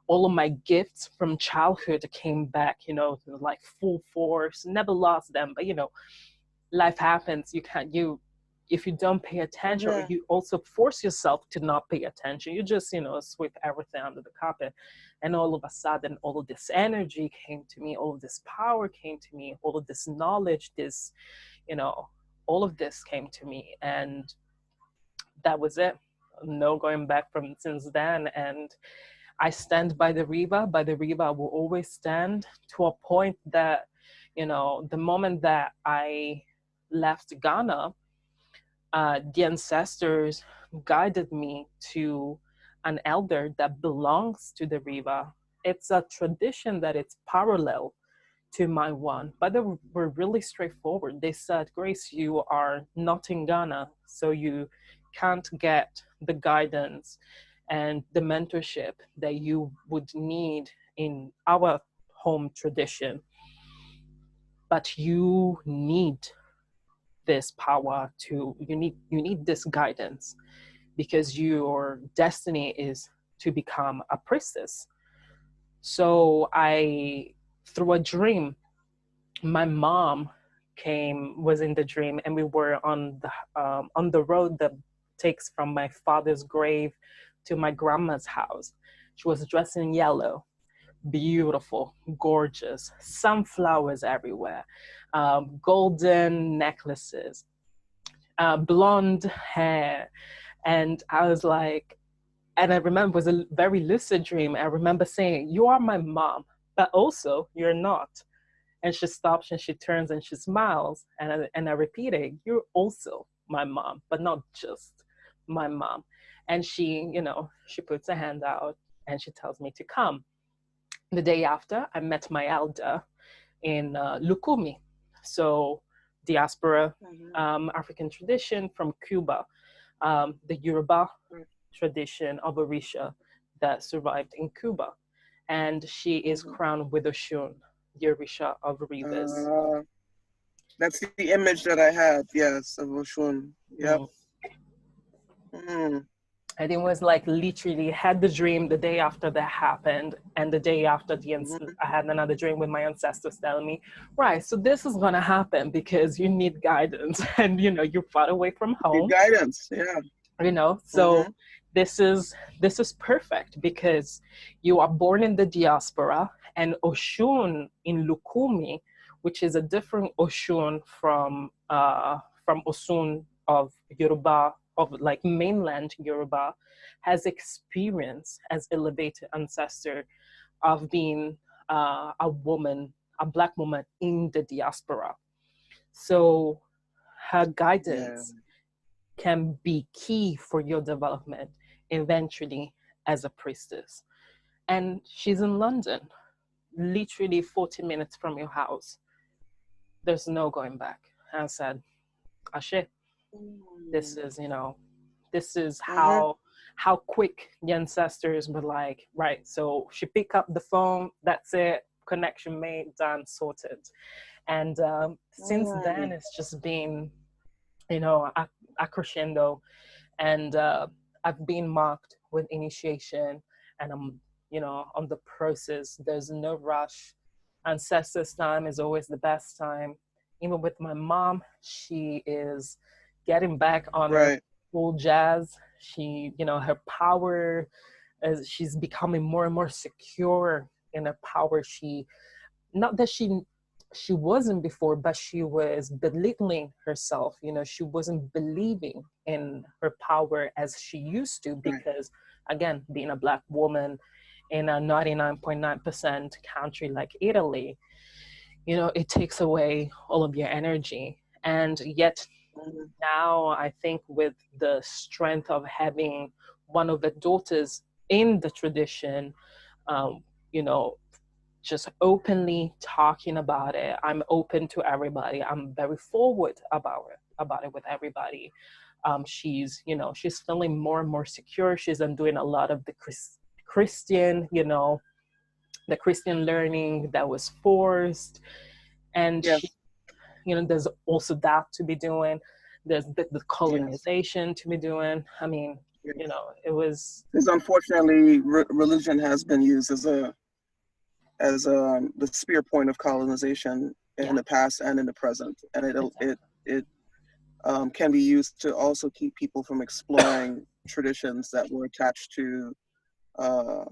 Speaker 1: all of my gifts from childhood came back, like full force. Never lost them, but life happens. If you don't pay attention, or you also force yourself to not pay attention, you just sweep everything under the carpet. And all of a sudden, all of this energy came to me, all of this power came to me, all of this knowledge, this all of this came to me, and that was it. No going back from since then. And I stand by the river. By the river I will always stand, to a point that the moment that I left Ghana, the ancestors guided me to an elder that belongs to the river. It's a tradition that it's parallel to my one, but they were really straightforward. They said, Grace, you are not in Ghana, so you can't get the guidance and the mentorship that you would need in our home tradition. But you need this power you need this guidance, because your destiny is to become a priestess. So through a dream, my mom was in the dream, and we were on the road that takes from my father's grave to my grandma's house. She was dressed in yellow, beautiful, gorgeous, sunflowers everywhere, golden necklaces, blonde hair. And I was like, and I remember it was a very lucid dream. I remember saying, you are my mom, but also you're not. And she stops and she turns and she smiles. And I repeated, you're also my mom, but not just my mom. And she puts her hand out and she tells me to come. The day after, I met my elder in Lukumi. So diaspora, African tradition from Cuba, the Yoruba tradition of Orisha that survived in Cuba. And she is crowned with Oshun, the Orisha of rivers.
Speaker 2: That's the image that I have, yes, of Oshun. Yep.
Speaker 1: And it was like literally had the dream the day after that happened, and the day after I had another dream with my ancestors telling me, right, so this is gonna happen because you need guidance, and you're far away from home.
Speaker 2: Need guidance, yeah.
Speaker 1: So this is perfect, because you are born in the diaspora, and Oshun in Lukumi, which is a different Oshun from Osun of Yoruba, of like mainland Yoruba, has experience as elevated ancestor of being a woman, a Black woman in the diaspora. So her guidance can be key for your development eventually as a priestess. And she's in London, literally 40 minutes from your house. There's no going back. I said, Ashe, this is how quick the ancestors were like, right. So she picked up the phone, that's it, connection made, done, sorted. And since then it's just been a crescendo. And I've been marked with initiation, and I'm, on the process. There's no rush. Ancestors' time is always the best time. Even with my mom, she is getting back on her
Speaker 2: Right.
Speaker 1: full jazz. She, her power, as she's becoming more and more secure in her power. She, not that she wasn't before, but she was belittling herself. She wasn't believing in her power as she used to,
Speaker 2: Right.
Speaker 1: because again, being a Black woman in a 99.9% country like Italy, it takes away all of your energy. And yet
Speaker 2: Mhm.
Speaker 1: now I think with the strength of having one of the daughters in the tradition, um, you know, just openly talking about it. I'm open to everybody. I'm very forward about it with everybody. She's feeling more and more secure. She's doing a lot of the Christian, the Christian learning that was forced. And she,
Speaker 2: Yes.
Speaker 1: there's also that to be doing. There's the
Speaker 2: Yes.
Speaker 1: colonization to be doing. I mean,
Speaker 2: Yes.
Speaker 1: it was,
Speaker 2: Because unfortunately, religion has been used as the spear point of colonization in
Speaker 1: yeah,
Speaker 2: the past and in the present, and
Speaker 1: exactly.
Speaker 2: it can be used to also keep people from exploring traditions that were attached to uh,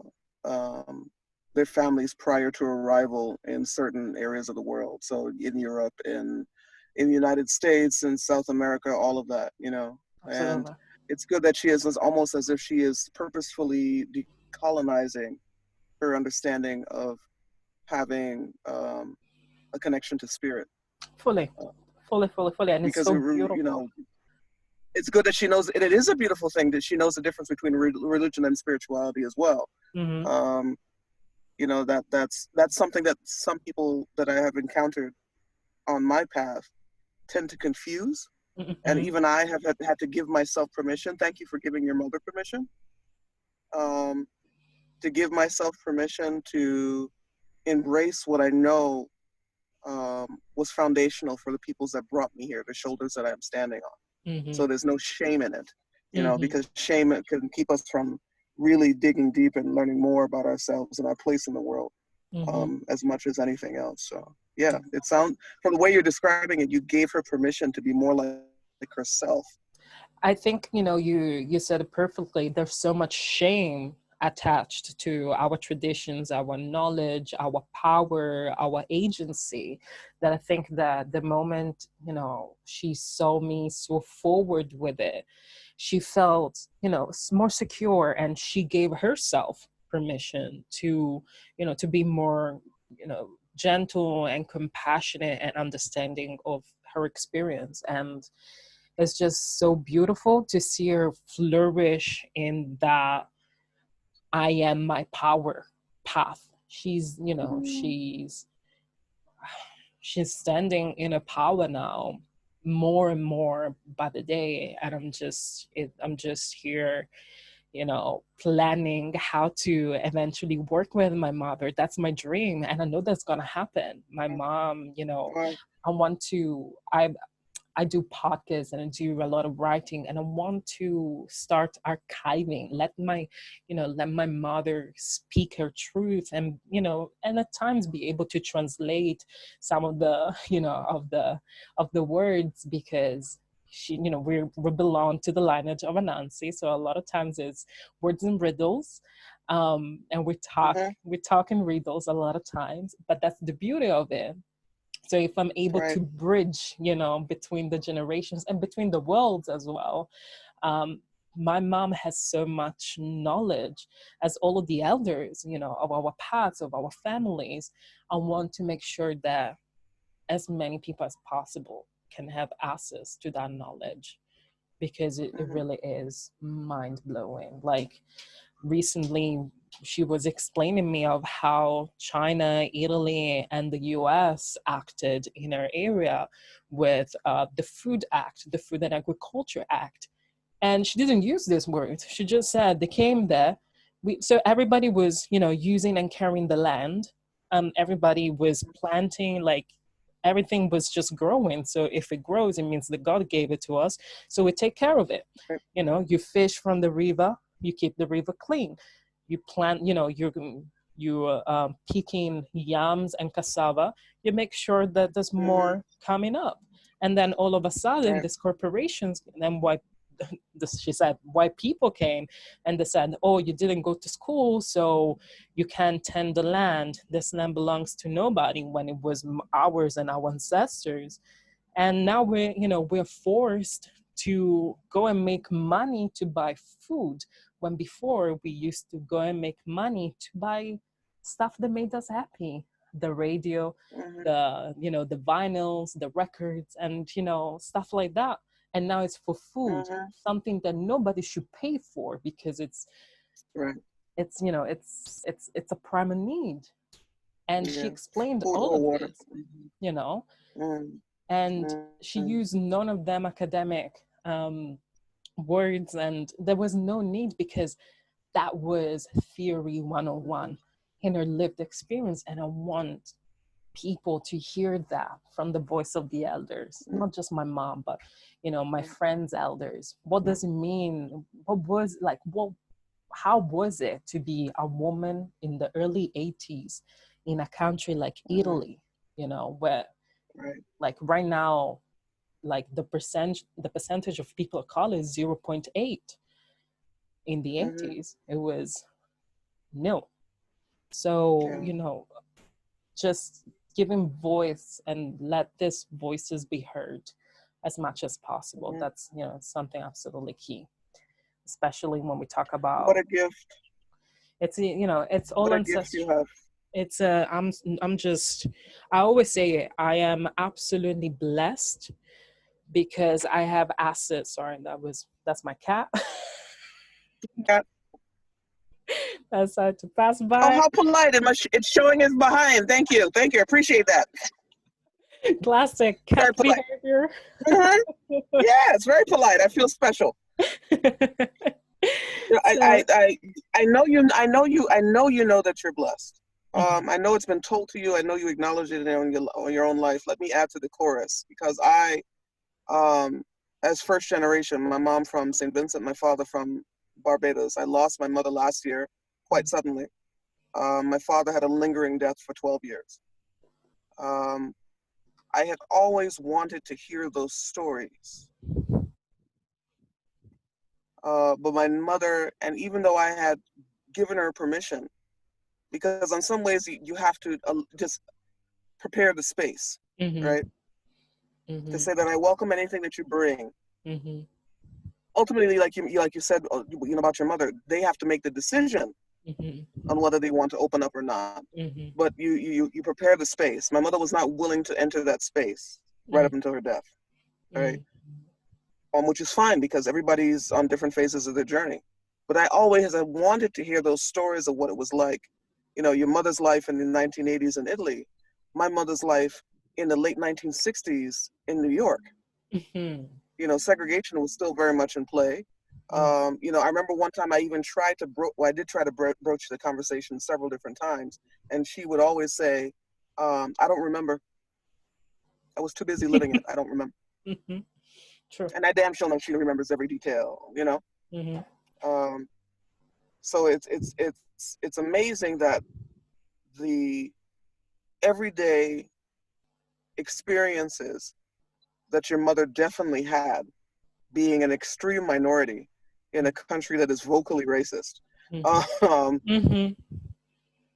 Speaker 2: um, their families prior to arrival in certain areas of the world. So in Europe, in the United States, in South America, all of that, and
Speaker 1: Absolutely.
Speaker 2: it's good that she is almost as if she is purposefully decolonizing her understanding of having a connection to spirit.
Speaker 1: Fully,
Speaker 2: Uh,
Speaker 1: fully. And it's
Speaker 2: because
Speaker 1: so beautiful.
Speaker 2: it's good that she knows, and it is a beautiful thing that she knows the difference between religion and spirituality as well.
Speaker 1: Mm-hmm.
Speaker 2: Um, that's something that some people that I have encountered on my path tend to confuse, and
Speaker 1: Mm-hmm.
Speaker 2: even I have had to give myself permission. Thank you for giving your mother permission, um, to give myself permission to embrace what I know was foundational for the peoples that brought me here, the shoulders that I'm standing on.
Speaker 1: Mm-hmm.
Speaker 2: So there's no shame in it,
Speaker 1: Mm-hmm.
Speaker 2: because shame can keep us from really digging deep and learning more about ourselves and our place in the world,
Speaker 1: Mm-hmm.
Speaker 2: as much as anything else. So yeah, it sounds, from the way you're describing it, you gave her permission to be more like herself.
Speaker 1: I think, you said it perfectly. There's so much shame attached to our traditions, our knowledge, our power, our agency, that I think that the moment, she saw me so forward with it, she felt, more secure, and she gave herself permission to, to be more, gentle and compassionate and understanding of her experience. And it's just so beautiful to see her flourish in that I am my power path. She's, she's standing in a power now more and more by the day. And I'm just here, planning how to eventually work with my mother. That's my dream. And I know that's gonna happen. My mom,
Speaker 2: Right.
Speaker 1: I want to, I do podcasts and I do a lot of writing, and I want to start archiving. Let my mother speak her truth, and and at times be able to translate some of the of the words, because we belong to the lineage of Anansi, so a lot of times it's words and riddles, and
Speaker 2: Mm-hmm.
Speaker 1: we talk in riddles a lot of times, but that's the beauty of it. So if I'm able to
Speaker 2: Right.
Speaker 1: bridge between the generations and between the worlds as well, um, my mom has so much knowledge, as all of the elders of our paths, of our families. I want to make sure that as many people as possible can have access to that knowledge, because it
Speaker 2: Mm-hmm.
Speaker 1: really is mind-blowing. Like, recently she was explaining me of how China, Italy, and the US acted in our area with the Food Act, the Food and Agriculture Act. And she didn't use this word. She just said they came there. So everybody was, using and carrying the land. Everybody was planting, like everything was just growing. So if it grows, it means that God gave it to us. So we take care of it.
Speaker 2: Right.
Speaker 1: You fish from the river, you keep the river clean. you plant, you're picking yams and cassava, you make sure that there's
Speaker 2: Mm-hmm.
Speaker 1: more coming up. And then all of a sudden,
Speaker 2: Right.
Speaker 1: these corporations, and why this, she said, why people came and they said, oh, you didn't go to school, so you can't tend the land. This land belongs to nobody, when it was ours and our ancestors. And now we're forced to go and make money to buy food, when before we used to go and make money to buy stuff that made us happy: the radio,
Speaker 2: Mm-hmm.
Speaker 1: the vinyls, the records, and stuff like that. And now it's for food,
Speaker 2: Mm-hmm.
Speaker 1: something that nobody should pay for, because
Speaker 2: Right.
Speaker 1: it's a primal need. And she
Speaker 2: Yeah.
Speaker 1: explained
Speaker 2: Food
Speaker 1: all
Speaker 2: or
Speaker 1: of
Speaker 2: water.
Speaker 1: this,
Speaker 2: Mm-hmm.
Speaker 1: you know
Speaker 2: Mm-hmm.
Speaker 1: and she
Speaker 2: Mm-hmm.
Speaker 1: used none of them academic words, and there was no need, because that was theory 101 in her lived experience. And I want people to hear that from the voice of the elders, not just my mom, but my friends' elders. What does it mean? What was like what How was it to be a woman in the early 80s in a country like
Speaker 2: Mm-hmm.
Speaker 1: Italy, where,
Speaker 2: Right.
Speaker 1: like, right now, like, the percentage of people of color is 0.8. In the
Speaker 2: Mm-hmm.
Speaker 1: 80s it was nil. So,
Speaker 2: Yeah.
Speaker 1: just giving voice and let these voices be heard as much as possible.
Speaker 2: Mm-hmm.
Speaker 1: That's, something absolutely key, especially when we talk
Speaker 2: What
Speaker 1: about
Speaker 2: a gift.
Speaker 1: it's all
Speaker 2: What a gift you
Speaker 1: ancestral.
Speaker 2: have.
Speaker 1: It's I'm just I always say it, I am absolutely blessed, because I have assets. Sorry, that's my cat.
Speaker 2: Yeah.
Speaker 1: That's hard to pass
Speaker 2: Oh,
Speaker 1: by.
Speaker 2: how polite. It's showing his behind. Thank you. Thank you. I appreciate that.
Speaker 1: Classic cat
Speaker 2: Very polite.
Speaker 1: behavior.
Speaker 2: Mhm. Yeah, it's very polite. I feel special. You know,
Speaker 1: So,
Speaker 2: I know you. I know you. I know you know that you're blessed.
Speaker 1: mhm,
Speaker 2: I know it's been told to you. I know you acknowledge it on your own life. Let me add to the chorus because um, as first generation, my mom from St. Vincent, my father from Barbados. I lost my mother last year quite suddenly. My father had a lingering death for 12 years. Um, I had always wanted to hear those stories. But my mother, and even though I had given her permission, because in some ways you have to just prepare the space,
Speaker 1: mhm,
Speaker 2: right? To
Speaker 1: mhm,
Speaker 2: say that I welcome anything that you bring.
Speaker 1: mhm,
Speaker 2: Ultimately, like you said, about your mother, they have to make the decision
Speaker 1: mhm,
Speaker 2: on whether they want to open up or not.
Speaker 1: mhm,
Speaker 2: But you prepare the space. My mother was not willing to enter that space right
Speaker 1: mhm,
Speaker 2: up until her death, right?
Speaker 1: mhm,
Speaker 2: Which is fine because everybody's on different phases of their journey. But I always I wanted to hear those stories of what it was like. Your mother's life in the 1980s in Italy, my mother's life in the late 1960s in New York.
Speaker 1: mhm,
Speaker 2: Segregation was still very much in play.
Speaker 1: mhm.
Speaker 2: I remember one time I even tried to I did try to broach the conversation several different times, and she would always say, "I don't remember. I was too busy living it. I don't remember."
Speaker 1: Mhm. True.
Speaker 2: And I damn sure know she remembers every detail.
Speaker 1: Mhm,
Speaker 2: Um, so it's amazing that the everyday experiences that your mother definitely had, being an extreme minority in a country that is vocally racist,
Speaker 1: mhm,
Speaker 2: um,
Speaker 1: mhm,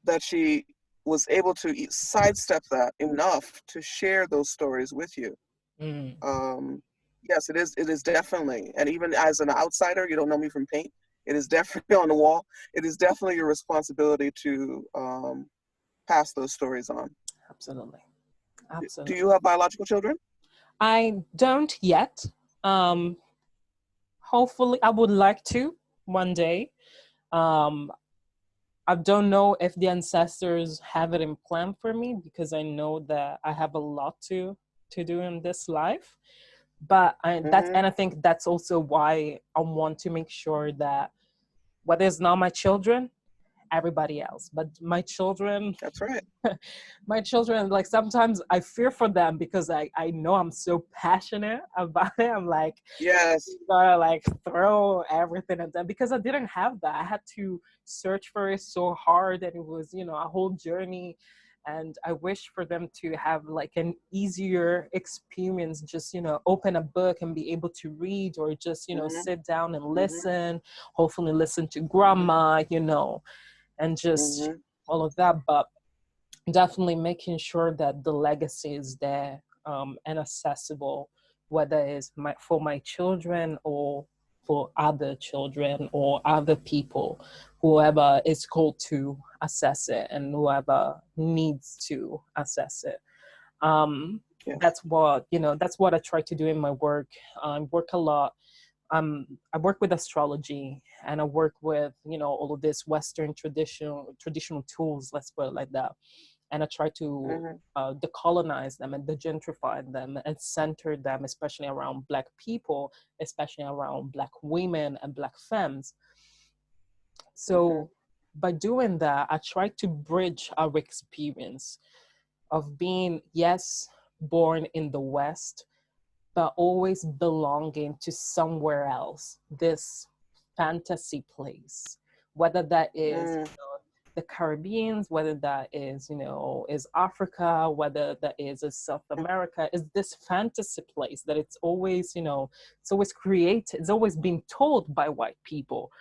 Speaker 2: that she was able to sidestep that enough to share those stories with you.
Speaker 1: mhm.
Speaker 2: Um, yes, it is. It is definitely, and even as an outsider, you don't know me from paint. It is definitely on the wall. It is definitely your responsibility to pass those stories on.
Speaker 1: Absolutely.
Speaker 2: Do you
Speaker 1: Absolutely.
Speaker 2: have biological children?
Speaker 1: I don't yet. Um, Hopefully, I would like to one day. Um, I don't know if the ancestors have it in plan for me, because I know that I have a lot to do in this life. But
Speaker 2: Mm-hmm.
Speaker 1: I think that's also why I want to make sure that whether it's not my children, everybody else. But my children,
Speaker 2: That's right.
Speaker 1: my children, like sometimes I fear for them because I know I'm so passionate about it. I'm like,
Speaker 2: Yes.
Speaker 1: gotta like throw everything at them because I didn't have that. I had to search for it so hard, and it was, you know, a whole journey. And I wish for them to have like an easier experience, just, you know, open a book and be able to read, or just, you know,
Speaker 2: Mm-hmm.
Speaker 1: sit down and
Speaker 2: Mm-hmm.
Speaker 1: listen, hopefully listen to
Speaker 2: Mm-hmm.
Speaker 1: grandma, you know, and just
Speaker 2: Mm-hmm.
Speaker 1: all of that. But definitely making sure that the legacy is there, and accessible, whether it's for my children or for other children or other people, whoever is called to assess it and whoever needs to assess it.
Speaker 2: Yes.
Speaker 1: That's what, you know, that's what I try to do in my work. I work a lot. I work with astrology, and I work with, you know, all of this Western traditional tools, let's put it like that. And I try to
Speaker 2: Mm-hmm.
Speaker 1: decolonize them and degentrify them and center them, especially around Black people, especially around Black women and Black femmes.
Speaker 2: Mm-hmm.
Speaker 1: So by doing that, I try to bridge our experience of being, yes, born in the West, but always belonging to somewhere else, this fantasy place, whether that is,
Speaker 2: Mm.
Speaker 1: you know, the Caribbean, whether that is, you know, is Africa, whether that is South America, is this fantasy place that it's always, you know, it's always created, it's always been told by white people.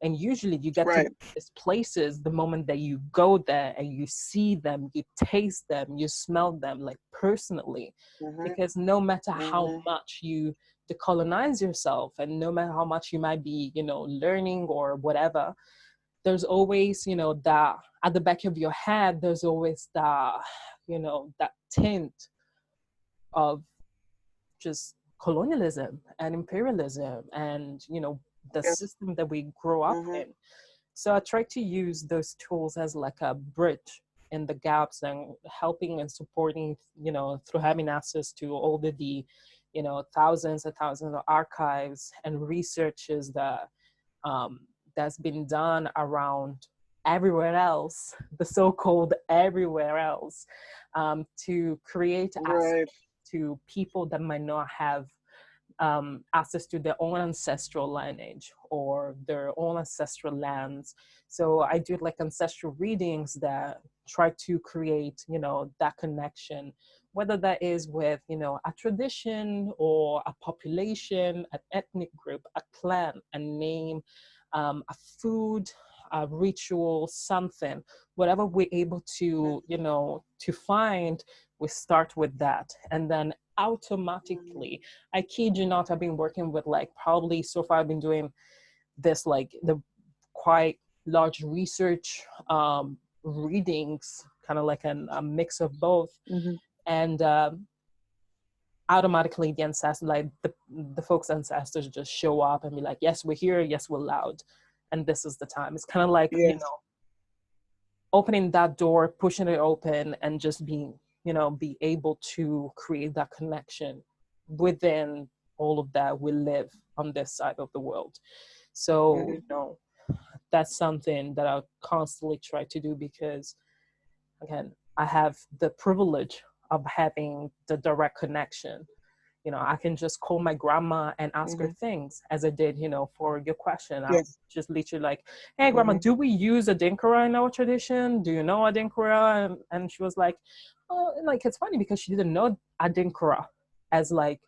Speaker 1: And usually you get to
Speaker 2: Right.
Speaker 1: these places the moment that you go there and you see them, you taste them, you smell them like personally.
Speaker 2: Mm-hmm.
Speaker 1: Because no matter how
Speaker 2: Mm-hmm.
Speaker 1: much you decolonize yourself, and no matter how much you might be, you know, learning or whatever, there's always, you know, that at the back of your head, there's always that, you know, that tint of just colonialism and imperialism and, you know, the
Speaker 2: Yes.
Speaker 1: system that we grow up
Speaker 2: Mm-hmm.
Speaker 1: in. So I try to use those tools as like a bridge in the gaps, and helping and supporting, you know, through having access to all the, you know, thousands and thousands of archives and researches that um, that's been done around everywhere else, the so-called everywhere else, to create access
Speaker 2: Right.
Speaker 1: to people that might not have access to their own ancestral lineage or their own ancestral lands. So I do like ancestral readings that try to create, you know, that connection, whether that is with, you know, a tradition or a population, an ethnic group, a clan, a name, a food, a ritual, something, whatever we're able to, you know, to find, we start with that. And then
Speaker 2: Mm-hmm.
Speaker 1: automatically, I kid you not, I've been working with like probably so far I've been doing this like the quite large research readings, kind of like a mix of both.
Speaker 2: Mm-hmm.
Speaker 1: And automatically the ancestors, like the folks' ancestors just show up and be like, yes, we're here, yes, we're loud. And this is the time. It's kind of like, you
Speaker 2: Yes.
Speaker 1: know, opening that door, pushing it open, and just being, you know, be able to create that connection within all of that we live on this side of the world. So,
Speaker 2: Mm-hmm.
Speaker 1: you know, that's something that I constantly try to do because, again, I have the privilege of having the direct connection. You know, I can just call my grandma and ask her
Speaker 2: Mm-hmm.
Speaker 1: things, as I did, you know, for your question. I'll
Speaker 2: Yes.
Speaker 1: just literally like, hey, grandma,
Speaker 2: Mm-hmm.
Speaker 1: do we use a dinkara in our tradition? Do you know a dinkara? And she was like, oh, like, it's funny because she didn't know a dinkara as like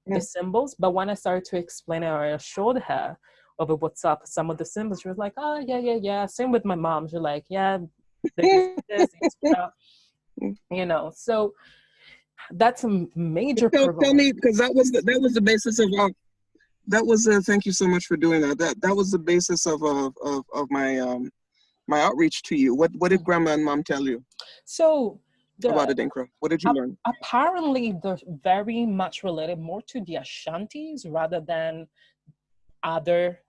Speaker 1: the
Speaker 2: Mm-hmm.
Speaker 1: symbols. But when I started to explain it, or I showed her over what's up, some of the symbols, she was like, oh, yeah, yeah, yeah. Same with my mom. She's like, yeah, they used this, they used that, you know. So that's a major
Speaker 2: Tell
Speaker 1: privilege.
Speaker 2: me, because that was the basis of that was thank you so much for doing that. That was the basis of my my outreach to you. What did grandma and mom tell you
Speaker 1: So
Speaker 2: about
Speaker 1: the
Speaker 2: Adinkra? What did you learn?
Speaker 1: apparently they're very much related more to the Ashantis rather than other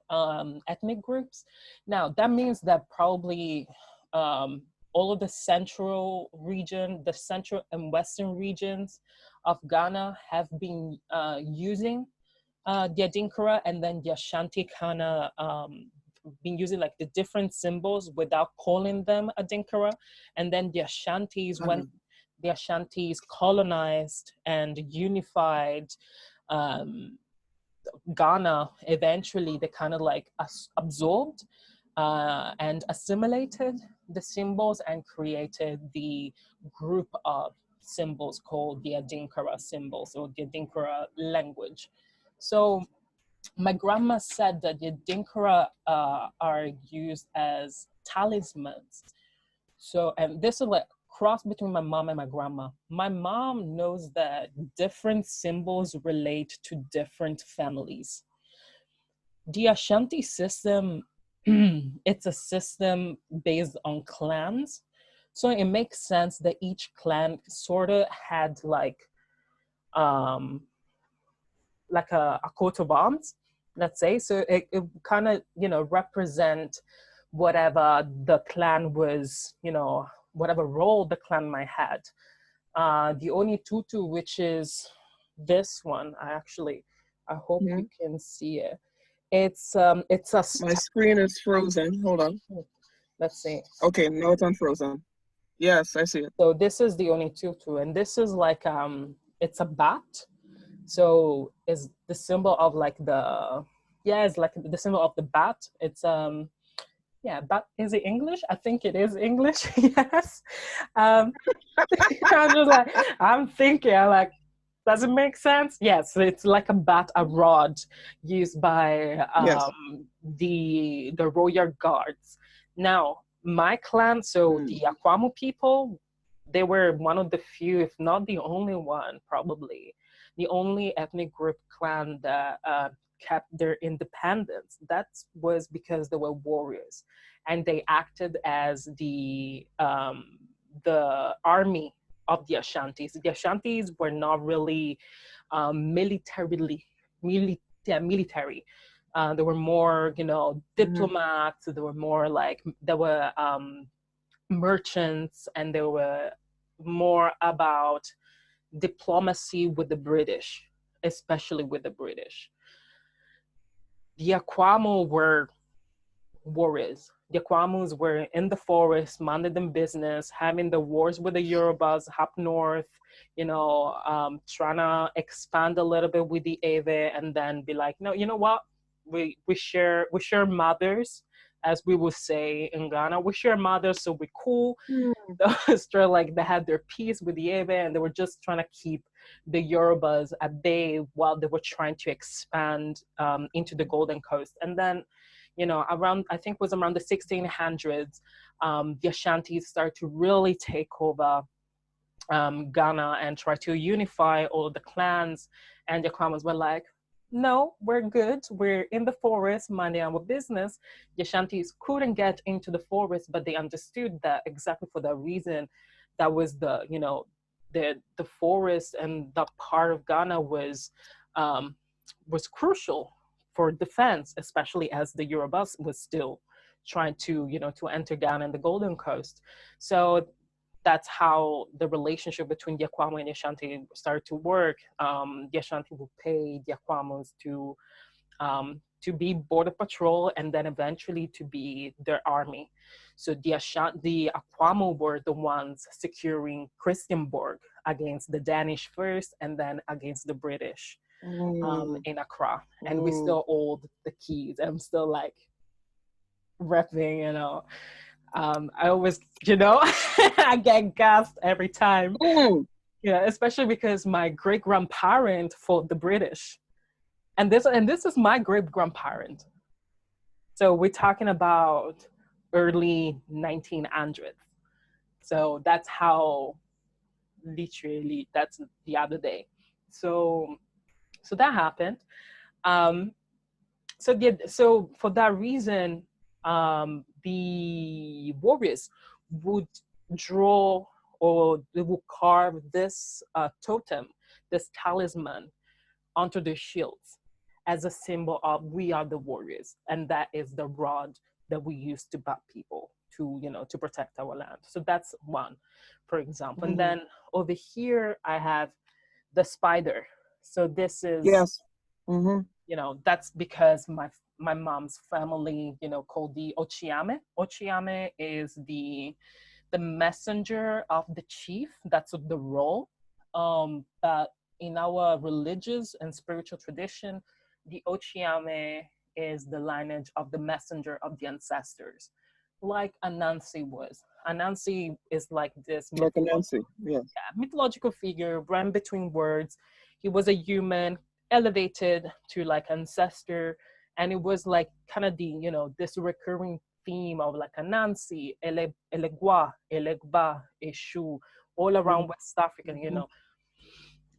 Speaker 1: ethnic groups. Now that means that probably um, all of the central region, the central and western regions of Ghana have been using the Adinkara, and then the Ashanti kind of been using like the different symbols without calling them Adinkara. And then the Ashantis, when the Ashantis colonized and unified Ghana, eventually they kind of like absorbed and assimilated the symbols and created the group of symbols called the Adinkara symbols, or the Adinkara language. So my grandma said that the Adinkara are used as talismans. So, and this is like cross between my mom and my grandma. My mom knows that different symbols relate to different families. The Ashanti system, it's a system based on clans. So it makes sense that each clan sort of had um, like a coat of arms, let's say. So it kind of, represent whatever the clan was, whatever role the clan might had. The Oni Tutu, which is this one, I hope you can see it. It's a
Speaker 2: My screen is frozen. Hold on.
Speaker 1: let's see.
Speaker 2: Okay, now it's unfrozen. Yes, I see it.
Speaker 1: So this is the Oni Tutu, and this is like it's a bat. So it's the symbol of like it's like the symbol of the bat. It's bat. Is it English? I think it is English. Yes. I'm just like, I'm thinking, does it make sense? Yes, it's like a bat, a rod used by
Speaker 2: Yes.
Speaker 1: the royal guards. Now, my clan, so the Akwamu people, they were one of the few, if not the only one, probably the only ethnic group clan that kept their independence. That was because they were warriors, and they acted as the army of the Ashantis. The Ashantis were not really military. They were more, diplomats. They were more like, they were merchants, and they were more about diplomacy with the British, especially with the British. The Akwamu were warriors. The Akwamus were in the forest, minding their business, having the wars with the Yorubas up north, trying to expand a little bit with the Ave, and then be like, no, you know what? We share mothers, as we would say in Ghana. We share mothers, so we're cool. Like they had their peace with the Ave, and they were just trying to keep the Yorubas at bay while they were trying to expand into the Golden Coast. And then, around, I think it was around the 1600s, the Ashantis started to really take over Ghana and try to unify all of the clans. And the Kwamas were like, no, we're good. We're in the forest, minding our business. The Ashantis couldn't get into the forest, but they understood that exactly for that reason, that was the forest and that part of Ghana was crucial for defense, especially as the Yorubas was still trying to enter Ghana and the Golden Coast. So that's how the relationship between the Akwamu and the Ashanti started to work. The Ashanti would pay the Akwamus to be border patrol, and then eventually to be their army. So the Akwamu were the ones securing Christiansborg against the Danish first, and then against the British in Accra. And we still hold the keys. I'm still like repping, I always, I get gassed every time. Yeah, especially because my great grandparent fought the British. And this is my great grandparent. So we're talking about early 1900s. So that's how, literally, that's the other day. So that happened. So for that reason, the warriors would draw, or they would carve this totem, this talisman, onto their shields as a symbol of, we are the warriors, and that is the rod that we use to bat people, to protect our land. So that's one, for example. And then over here I have the spider. So this is, that's because my mom's family, called the Ochiame. Ochiame is the messenger of the chief. That's the role. But in our religious and spiritual tradition, the Ochiame is the lineage of the messenger of the ancestors, like Anansi was. Anansi is like this
Speaker 2: Like a Nancy, yes.
Speaker 1: mythological figure, ran between words. He was a human, elevated to like ancestor, and it was like kind of the this recurring theme of like Anansi, Elegua, Elegba, Eshu, all around West Africa,
Speaker 2: Mm-hmm.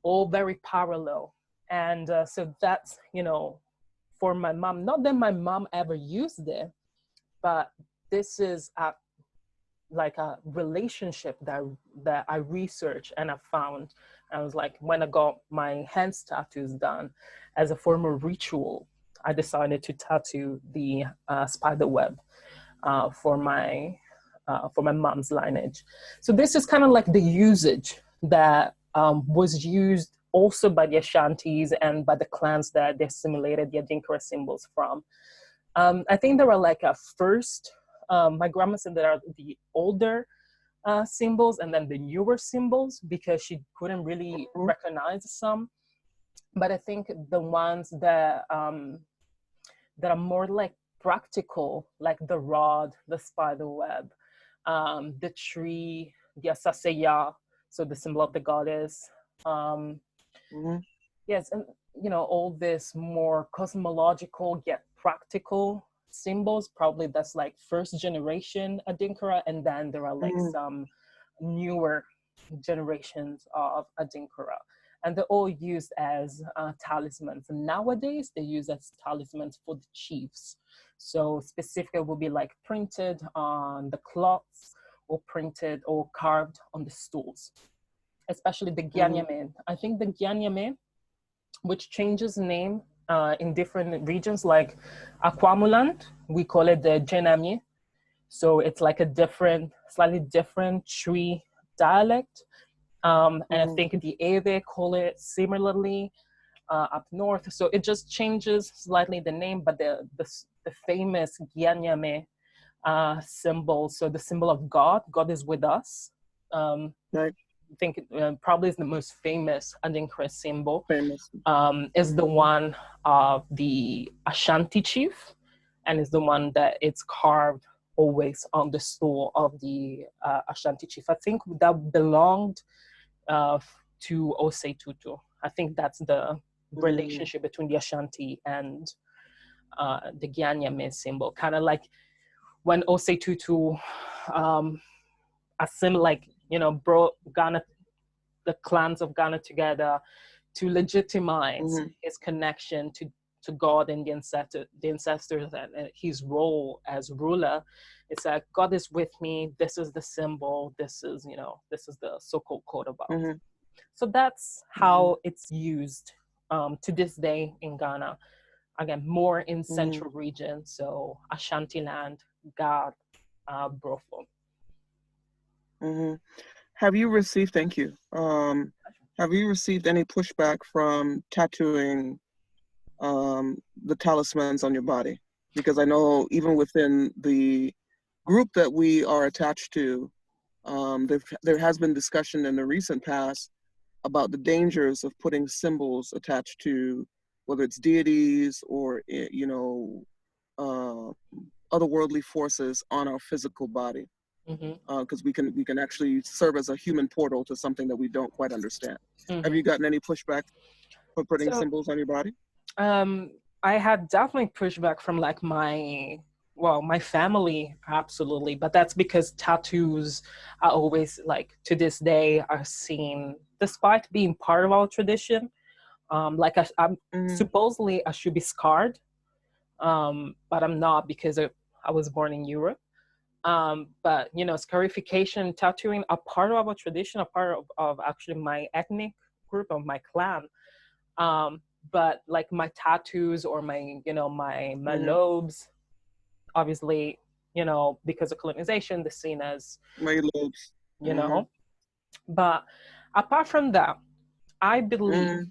Speaker 1: all very parallel. And so that's for my mom. Not that my mom ever used it, but this is like a relationship that I researched and I found. I was like, when I got my hands tattoos done as a form of ritual, I decided to tattoo the spider web for my mom's lineage. So this is kind of like the usage that was used also by the Ashantis and by the clans that they assimilated the Adinkra symbols from. I think there are like a first, my grandma said there are the older symbols and then the newer symbols because she couldn't really recognize some. But I think the ones that are more like practical, like the rod, the spider web, the tree, the asaseya, so the symbol of the goddess. Um, yes, and all this more cosmological yet practical symbols. Probably that's like first generation Adinkara, and then there are like some newer generations of Adinkara. And they're all used as talismans. And nowadays, they use as talismans for the chiefs. So specifically will be like printed on the cloths or printed or carved on the stools, especially the Gyanyame. I think the Gyanyame, which changes name in different regions, like Akwamuland, we call it the Jenami. So it's like a different, slightly different tree dialect. And I think the Ewe call it similarly up north. So it just changes slightly the name, but the famous Gyanyame symbol, so the symbol of God, God is with us.
Speaker 2: Right.
Speaker 1: I think probably is the most famous Adinkra symbol.
Speaker 2: Famous.
Speaker 1: Is the one of the Ashanti chief, and is the one that it's carved always on the stool of the Ashanti chief. I think that belonged to Osei Tutu. I think that's the relationship between the Ashanti and the Gyanyame symbol. Kind of like when Osei Tutu brought Ghana, the clans of Ghana together to legitimize his connection to God and the ancestors and his role as ruler. It's like, God is with me. This is the symbol. This is the so-called code about. So that's how it's used to this day in Ghana. Again, more in central region. So Ashanti land, God, Brofo.
Speaker 2: Have you received, thank you. Have you received any pushback from tattooing the talismans on your body? Because I know even within the group that we are attached to, there has been discussion in the recent past about the dangers of putting symbols attached to whether it's deities or otherworldly forces on our physical body, because we can actually serve as a human portal to something that we don't quite understand. Have you gotten any pushback for putting symbols on your body?
Speaker 1: I had definitely pushback from like my family, absolutely, but that's because tattoos are always, like, to this day are seen, despite being part of our tradition, like I'm supposedly I should be scarred, but I'm not because I was born in Europe. But scarification, tattooing are part of our tradition, a part of actually my ethnic group, of my clan. But like my tattoos or my my lobes, obviously, because of colonization, they're seen as
Speaker 2: my lobes.
Speaker 1: But apart from that, I believe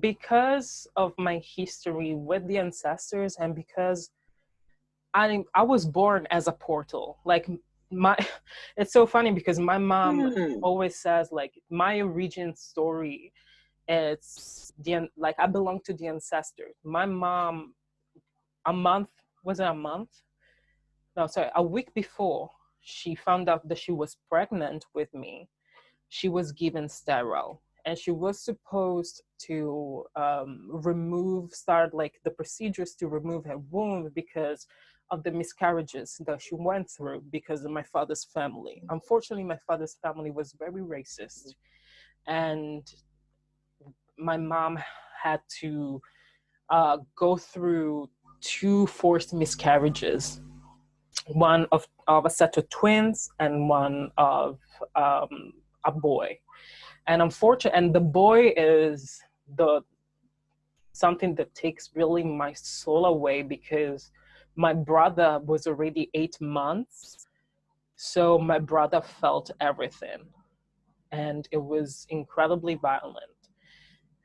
Speaker 1: because of my history with the ancestors, and because I was born as a portal. Like my it's so funny because my mom
Speaker 2: Hmm.
Speaker 1: always says like my origin story, it's the like I belong to the ancestors. My mom, a month, was it a month? No, sorry, a week before she found out that she was pregnant with me, she was given sterile, and she was supposed to start like the procedures to remove her womb because of the miscarriages that she went through because of my father's family. Unfortunately, my father's family was very racist, and my mom had to go through two forced miscarriages, one of a set of twins and one of a boy. And unfortunately, and the boy is the something that takes really my soul away because my brother was already 8 months, so my brother felt everything, and it was incredibly violent,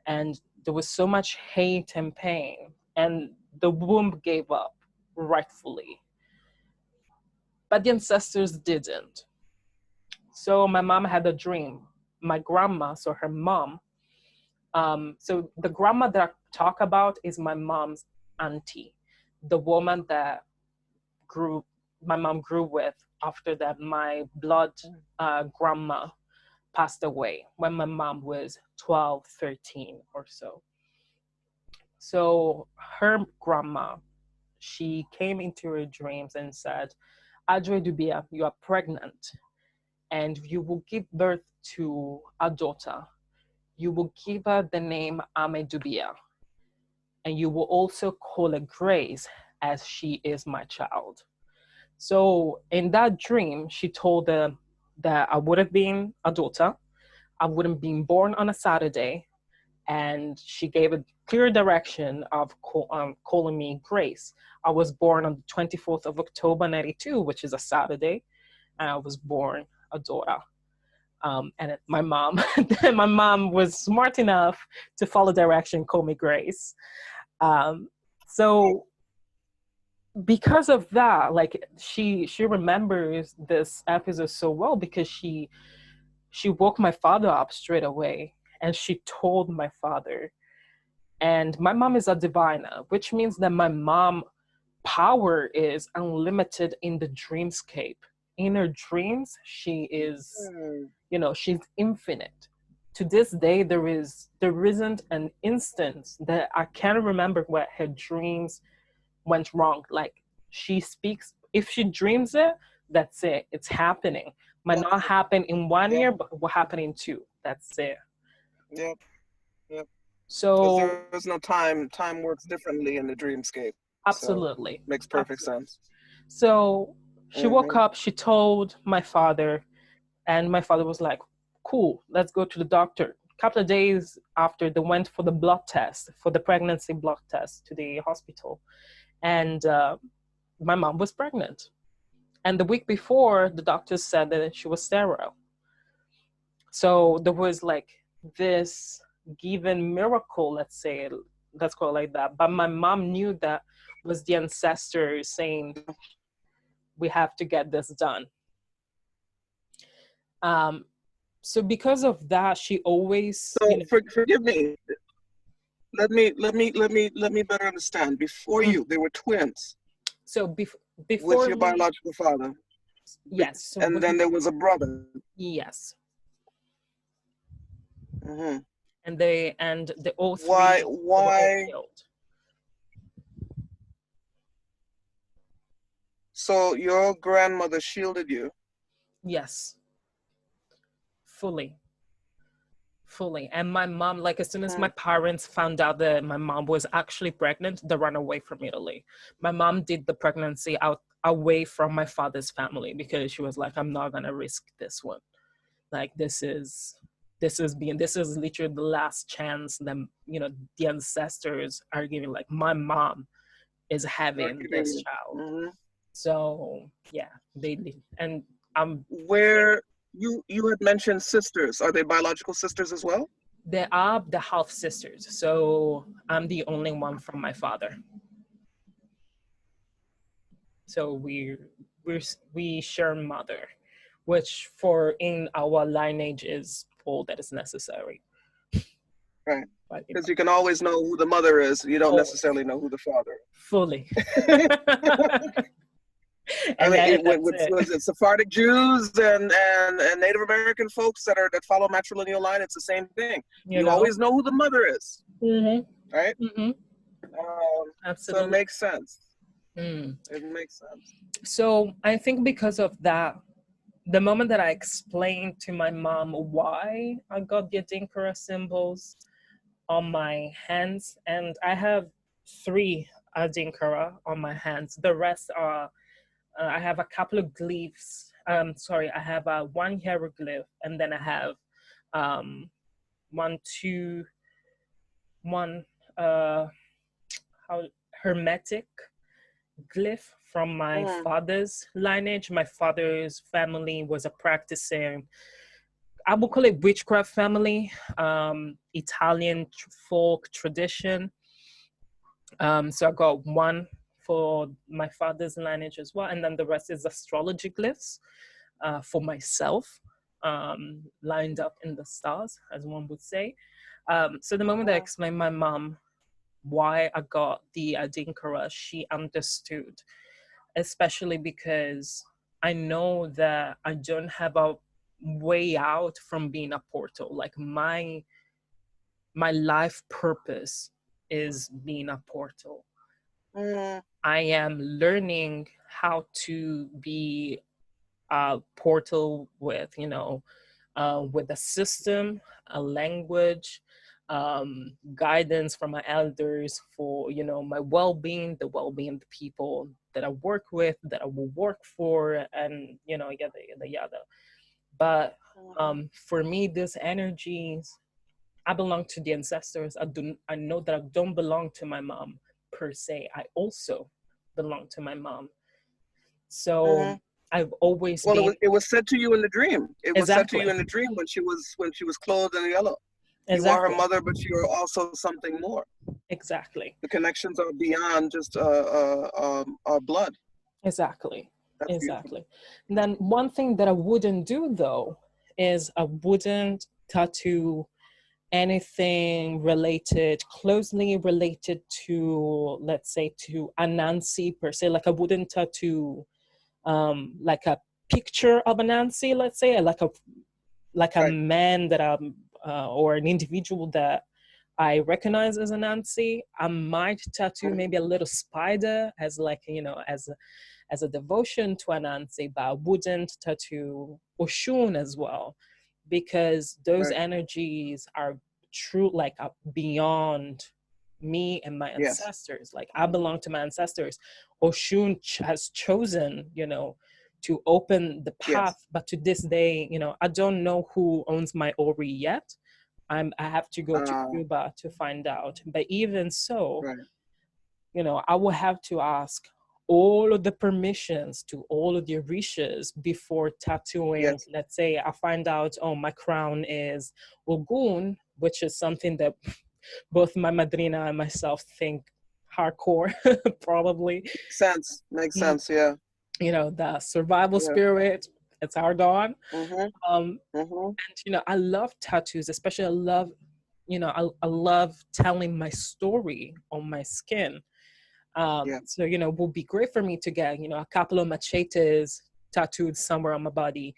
Speaker 1: and there was so much hate and pain, and the womb gave up, rightfully, but the ancestors didn't. So my mom had a dream. My grandma, so her mom, so the grandma that I talk about is my mom's auntie, the woman that grew my mom grew with after that my blood grandma passed away when my mom was 12, 13 or so. So her grandma, she came into her dreams and said, Adre Dubia, you are pregnant and you will give birth to a daughter. You will give her the name Ame Dubia, and you will also call her Grace, as she is my child. So in that dream, she told her that I would have been a daughter, I would have been born on a Saturday, and she gave a clear direction of calling me Grace. I was born on the 24th of October 92, which is a Saturday, and I was born a daughter. And my mom, my mom was smart enough to follow direction, call me Grace. Um, so because of that, like she remembers this episode so well because she woke my father up straight away and she told my father. And my mom is a diviner, which means that my mom power is unlimited in the dreamscape. In her dreams, she is,
Speaker 2: Hmm.
Speaker 1: she's infinite. To this day, there isn't an instance that I can remember where her dreams went wrong. Like she speaks, if she dreams it, that's it. It's happening. Might
Speaker 2: That's
Speaker 1: not
Speaker 2: it.
Speaker 1: happen in one
Speaker 2: Yep.
Speaker 1: year, but will happen in two. That's it.
Speaker 2: Yep. Yep. Because
Speaker 1: So
Speaker 2: there is no time. Time works differently in the dreamscape. So
Speaker 1: absolutely,
Speaker 2: makes perfect
Speaker 1: absolutely.
Speaker 2: sense.
Speaker 1: So she woke
Speaker 2: Mm-hmm.
Speaker 1: up. She told my father, and my father was like, "Cool, let's go to the doctor." A couple of days after, they went for the blood test, for the pregnancy blood test to the hospital, and my mom was pregnant. And the week before, the doctors said that she was sterile. So there was like this given miracle, let's say, let's call it like that. But my mom knew that was the ancestors saying, we have to get this done. Um, so because of that, she always,
Speaker 2: So forgive me. Let me better understand. Before
Speaker 1: mm,
Speaker 2: you, they were twins
Speaker 1: so
Speaker 2: with
Speaker 1: before
Speaker 2: your
Speaker 1: me,
Speaker 2: biological father,
Speaker 1: yes. So
Speaker 2: and then there was a brother.
Speaker 1: yes,
Speaker 2: Hmm.
Speaker 1: and the all
Speaker 2: Why?
Speaker 1: three, they were all
Speaker 2: Why?
Speaker 1: killed.
Speaker 2: So your grandmother shielded you.
Speaker 1: Yes, fully. Fully. And my mom, like as soon as my
Speaker 2: Hmm.
Speaker 1: parents found out that my mom was actually pregnant, they ran away from Italy. My mom did the pregnancy out away from my father's family because she was like, I'm not gonna risk this one. Like this is literally the last chance that the ancestors are giving. Like my mom is
Speaker 2: Are
Speaker 1: having
Speaker 2: giving
Speaker 1: this
Speaker 2: you.
Speaker 1: child.
Speaker 2: Hmm.
Speaker 1: So yeah, they and I'm
Speaker 2: Where you had mentioned sisters. Are they biological sisters as well?
Speaker 1: They are the half sisters, so I'm the only one from my father. So we share mother, which for in our lineage is all that is necessary.
Speaker 2: Right.
Speaker 1: But
Speaker 2: Because you can always know who the mother is. You don't
Speaker 1: always
Speaker 2: necessarily know who the father
Speaker 1: fully.
Speaker 2: is. I
Speaker 1: And
Speaker 2: mean,
Speaker 1: yeah, that's
Speaker 2: with
Speaker 1: it.
Speaker 2: was it Sephardic Jews and Native American folks that follow matrilineal line, it's the same thing.
Speaker 1: You
Speaker 2: You
Speaker 1: know.
Speaker 2: always know who the mother is,
Speaker 1: Mhm.
Speaker 2: right?
Speaker 1: Mhm.
Speaker 2: So it
Speaker 1: Absolutely.
Speaker 2: makes sense.
Speaker 1: Mm.
Speaker 2: It makes sense.
Speaker 1: So I think because of that, the moment that I explained to my mom why I got the Adinkara symbols on my hands, and I have three Adinkara on my hands. The rest are I have a couple of glyphs. Sorry, I have one hieroglyph, and then I have um, one, two, one how hermetic glyph from my
Speaker 2: Mm,
Speaker 1: father's lineage. My father's family was a practicing, I would call it witchcraft family, Italian folk tradition. So I got one for my father's lineage as well, and then the rest is astrology glyphs for myself, lined up in the stars, as one would say. So the moment I
Speaker 2: mm,
Speaker 1: explained my mom why I got the Adinkara, she understood, especially because I know that I don't have a way out from being a portal. Like my life purpose is being a portal.
Speaker 2: mm,
Speaker 1: I am learning how to be a portal with, with a system, a language, guidance from my elders for, my well-being, the well-being of the people that I work with, that I will work for, and, yada, yada, yada. But
Speaker 2: mhm,
Speaker 1: for me, these energies, I belong to the ancestors. I know that I don't belong to my mom per se. I also belong to my mom. So
Speaker 2: mhm.
Speaker 1: I've always
Speaker 2: Well,
Speaker 1: been.
Speaker 2: it was said to you in the dream. It was said to
Speaker 1: Exactly.
Speaker 2: you in the dream when she was clothed in yellow. You are her
Speaker 1: Exactly.
Speaker 2: mother, but you are also something more.
Speaker 1: Exactly.
Speaker 2: The connections are beyond just our blood.
Speaker 1: Exactly.
Speaker 2: That's beautiful.
Speaker 1: Exactly. And then one thing that I wouldn't do though is I wouldn't tattoo anything related, closely related to, let's say, to Anansi per se. Like I wouldn't tattoo like a picture of Anansi, let's say, like a
Speaker 2: Right.
Speaker 1: man that or an individual that I recognize as Anansi. I might tattoo
Speaker 2: Mhm.
Speaker 1: maybe a little spider as like, as a devotion to Anansi, but I wouldn't tattoo Oshun as well, because those
Speaker 2: Right.
Speaker 1: energies are true, like beyond me and my
Speaker 2: Yes.
Speaker 1: ancestors. Like I belong to my ancestors. Oshun has chosen, to open the
Speaker 2: Yes.
Speaker 1: path, but to this day, I don't know who owns my Ori yet. I have to go to
Speaker 2: Uh,
Speaker 1: Cuba to find out. But even so,
Speaker 2: right.
Speaker 1: I will have to ask all of the permissions to all of the orishas before tattooing.
Speaker 2: Yes.
Speaker 1: Let's say I find out, oh, my crown is Ogun, which is something that both my madrina and myself think hardcore, probably.
Speaker 2: Makes sense. Makes
Speaker 1: Mm,
Speaker 2: sense. Yeah.
Speaker 1: the survival
Speaker 2: Yeah.
Speaker 1: spirit, it's our dawn.
Speaker 2: Mhm.
Speaker 1: Um,
Speaker 2: Mhm.
Speaker 1: and I love tattoos, especially I love, I love telling my story on my skin.
Speaker 2: Yeah.
Speaker 1: So, it would be great for me to get, a couple of machetes tattooed somewhere on my body.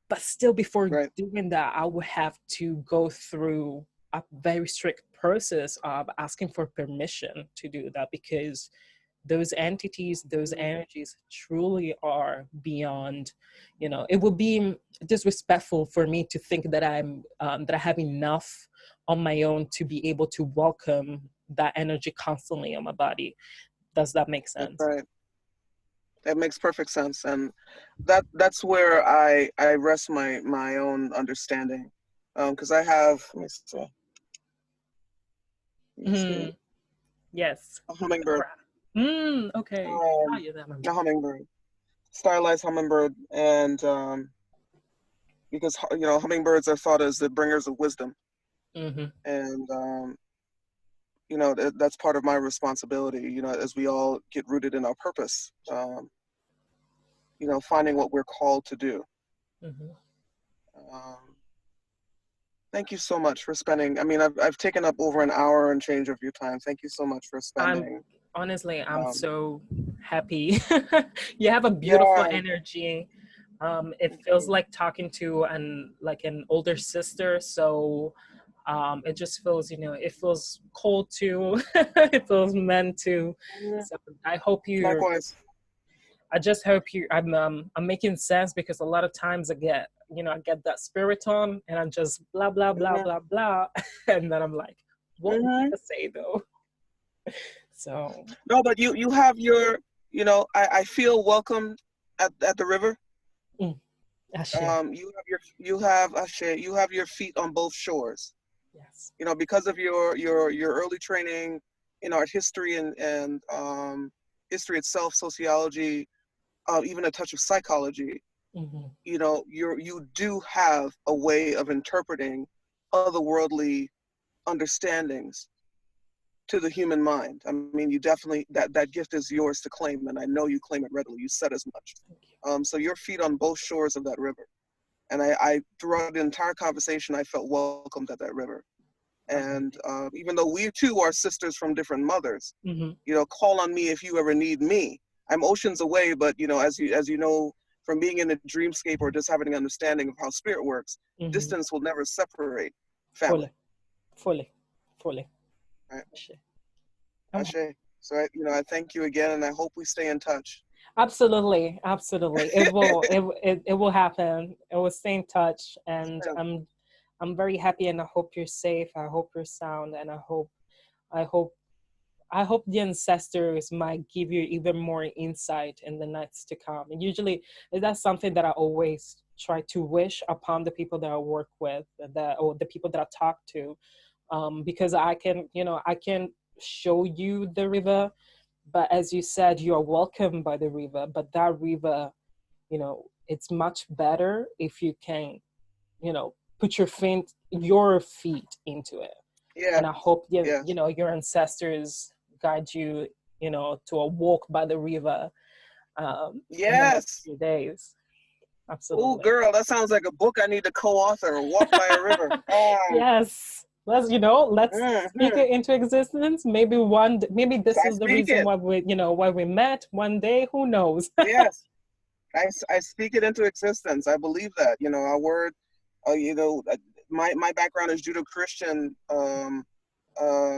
Speaker 1: But still, before
Speaker 2: Right.
Speaker 1: doing that, I would have to go through a very strict process of asking for permission to do that, because those entities, those
Speaker 2: Mhm.
Speaker 1: energies truly are beyond, it would be disrespectful for me to think that that I have enough on my own to be able to welcome that energy constantly on my body. Does that make
Speaker 2: That's
Speaker 1: sense?
Speaker 2: right. That makes perfect sense, and that's where I rest my own understanding, because I have, let me see, let me see,
Speaker 1: Hmm. Yes.
Speaker 2: a hummingbird,
Speaker 1: Okay. Ah,
Speaker 2: um,
Speaker 1: yeah, that
Speaker 2: a hummingbird, stylized hummingbird, and because hummingbirds are thought as the bringers of wisdom,
Speaker 1: Mm-hmm.
Speaker 2: and that's part of my responsibility. As we all get rooted in our purpose, finding what we're called to do.
Speaker 1: Mm-hmm.
Speaker 2: Um, Thank you so much for spending. I mean, I've taken up over an hour and change of your time. Thank you so much for
Speaker 1: I'm
Speaker 2: spending.
Speaker 1: honestly, I'm
Speaker 2: Um,
Speaker 1: so happy. You have a beautiful
Speaker 2: yeah,
Speaker 1: energy. It
Speaker 2: thank
Speaker 1: feels
Speaker 2: you.
Speaker 1: like talking to an older sister. So it just feels, it feels cold too. It feels meant to.
Speaker 2: Yeah,
Speaker 1: So I hope you're.
Speaker 2: likewise.
Speaker 1: I just hope you. I'm making sense because a lot of times I get that spirit on, and I'm just blah blah blah
Speaker 2: Hmm.
Speaker 1: blah blah, and then I'm like, what am
Speaker 2: Hmm.
Speaker 1: I to say though? So.
Speaker 2: No, but you have your, I feel welcome at the river.
Speaker 1: Mm, Ashe.
Speaker 2: You have your feet on both shores.
Speaker 1: Yes.
Speaker 2: Because of your early training in art history and history itself, sociology, even a touch of psychology.
Speaker 1: Hmm.
Speaker 2: You do have a way of interpreting otherworldly understandings to the human mind. I mean, you definitely, that gift is yours to claim, and I know you claim it readily. You said as much.
Speaker 1: Thank you.
Speaker 2: So your feet on both shores of that river. And I throughout the entire conversation, I felt welcomed at that river. And even though we too are sisters from different mothers,
Speaker 1: Mm-hmm.
Speaker 2: call on me if you ever need me. I'm oceans away, but as you know, from being in a dreamscape or just having an understanding of how spirit works,
Speaker 1: Mm-hmm.
Speaker 2: distance will never separate family.
Speaker 1: Fully, fully, fully.
Speaker 2: Right?
Speaker 1: Ashe. Um,
Speaker 2: Ashe. So I thank you again, and I hope we stay in touch.
Speaker 1: Absolutely, absolutely. It will. It will happen. It will stay in touch, and
Speaker 2: Yeah.
Speaker 1: I'm very happy, and I hope you're safe. I hope you're sound, and I hope I hope the ancestors might give you even more insight in the nights to come. And usually, that's something that I always try to wish upon the people that I work with, or the people that I talk to, because I can show you the river, but as you said, you are welcomed by the river. But that river, it's much better if you can, put your feet into it.
Speaker 2: Yeah.
Speaker 1: And I hope
Speaker 2: Yes.
Speaker 1: your ancestors guide you, to a walk by the river in the next
Speaker 2: Yes.
Speaker 1: few days.
Speaker 2: Oh,
Speaker 1: Absolutely.
Speaker 2: girl, that sounds like a book I need to co-author. Walk by a river.
Speaker 1: Yes. Let's speak
Speaker 2: Mhm.
Speaker 1: it into existence. Maybe
Speaker 2: So
Speaker 1: this
Speaker 2: I
Speaker 1: is the
Speaker 2: speak
Speaker 1: reason
Speaker 2: it.
Speaker 1: why we met one day. Who knows?
Speaker 2: Yes. I speak it into existence. I believe that. Our word, my background is Judeo-Christian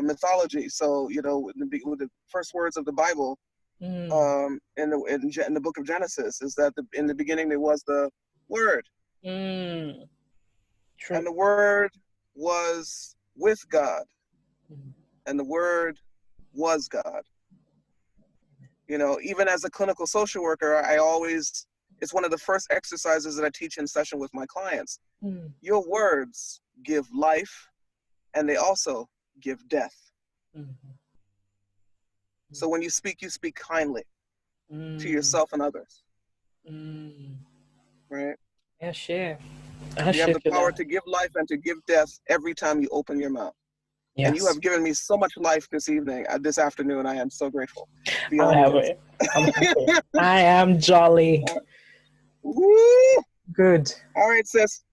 Speaker 2: mythology. So, with the first words of the Bible,
Speaker 1: Mm,
Speaker 2: in the book of Genesis, is that in the beginning there was the Word,
Speaker 1: mm,
Speaker 2: and
Speaker 1: true.
Speaker 2: the Word was with God,
Speaker 1: Mm,
Speaker 2: and the Word was God. Even as a clinical social worker, it's one of the first exercises that I teach in session with my clients.
Speaker 1: mm,
Speaker 2: Your words give life, and they also give death.
Speaker 1: mm,
Speaker 2: So when you speak kindly to
Speaker 1: mm,
Speaker 2: yourself and others,
Speaker 1: mm.
Speaker 2: right?
Speaker 1: Yeah, share.
Speaker 2: You have the
Speaker 1: For
Speaker 2: power
Speaker 1: that.
Speaker 2: to give life and to give death every time you open your mouth. And you
Speaker 1: Yes.
Speaker 2: have given me so much life this afternoon. I am so grateful
Speaker 1: I'm
Speaker 2: beyond words.
Speaker 1: happy. I'm happy. I am jolly.
Speaker 2: Woo!
Speaker 1: Good.
Speaker 2: All right, sis.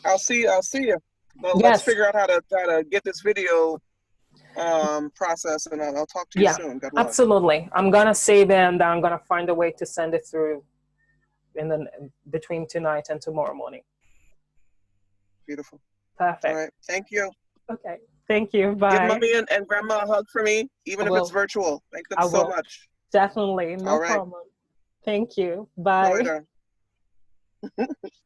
Speaker 2: I'll see you. Well, let's
Speaker 1: Yes.
Speaker 2: figure out how to get this video process, and I'll talk to you
Speaker 1: Yeah,
Speaker 2: soon. God willing.
Speaker 1: absolutely. I'm gonna save it and I'm gonna find a way to send it through in the between tonight and tomorrow morning.
Speaker 2: Beautiful. All
Speaker 1: Perfect.
Speaker 2: right. Thank you.
Speaker 1: Okay. Thank you.
Speaker 2: Give
Speaker 1: Bye.
Speaker 2: mommy and grandma a hug for me,
Speaker 1: I
Speaker 2: even if it's
Speaker 1: will.
Speaker 2: virtual. Thank them
Speaker 1: I
Speaker 2: so
Speaker 1: will.
Speaker 2: much.
Speaker 1: Definitely. No
Speaker 2: All right.
Speaker 1: problem. Thank you.
Speaker 2: All
Speaker 1: Bye.
Speaker 2: right.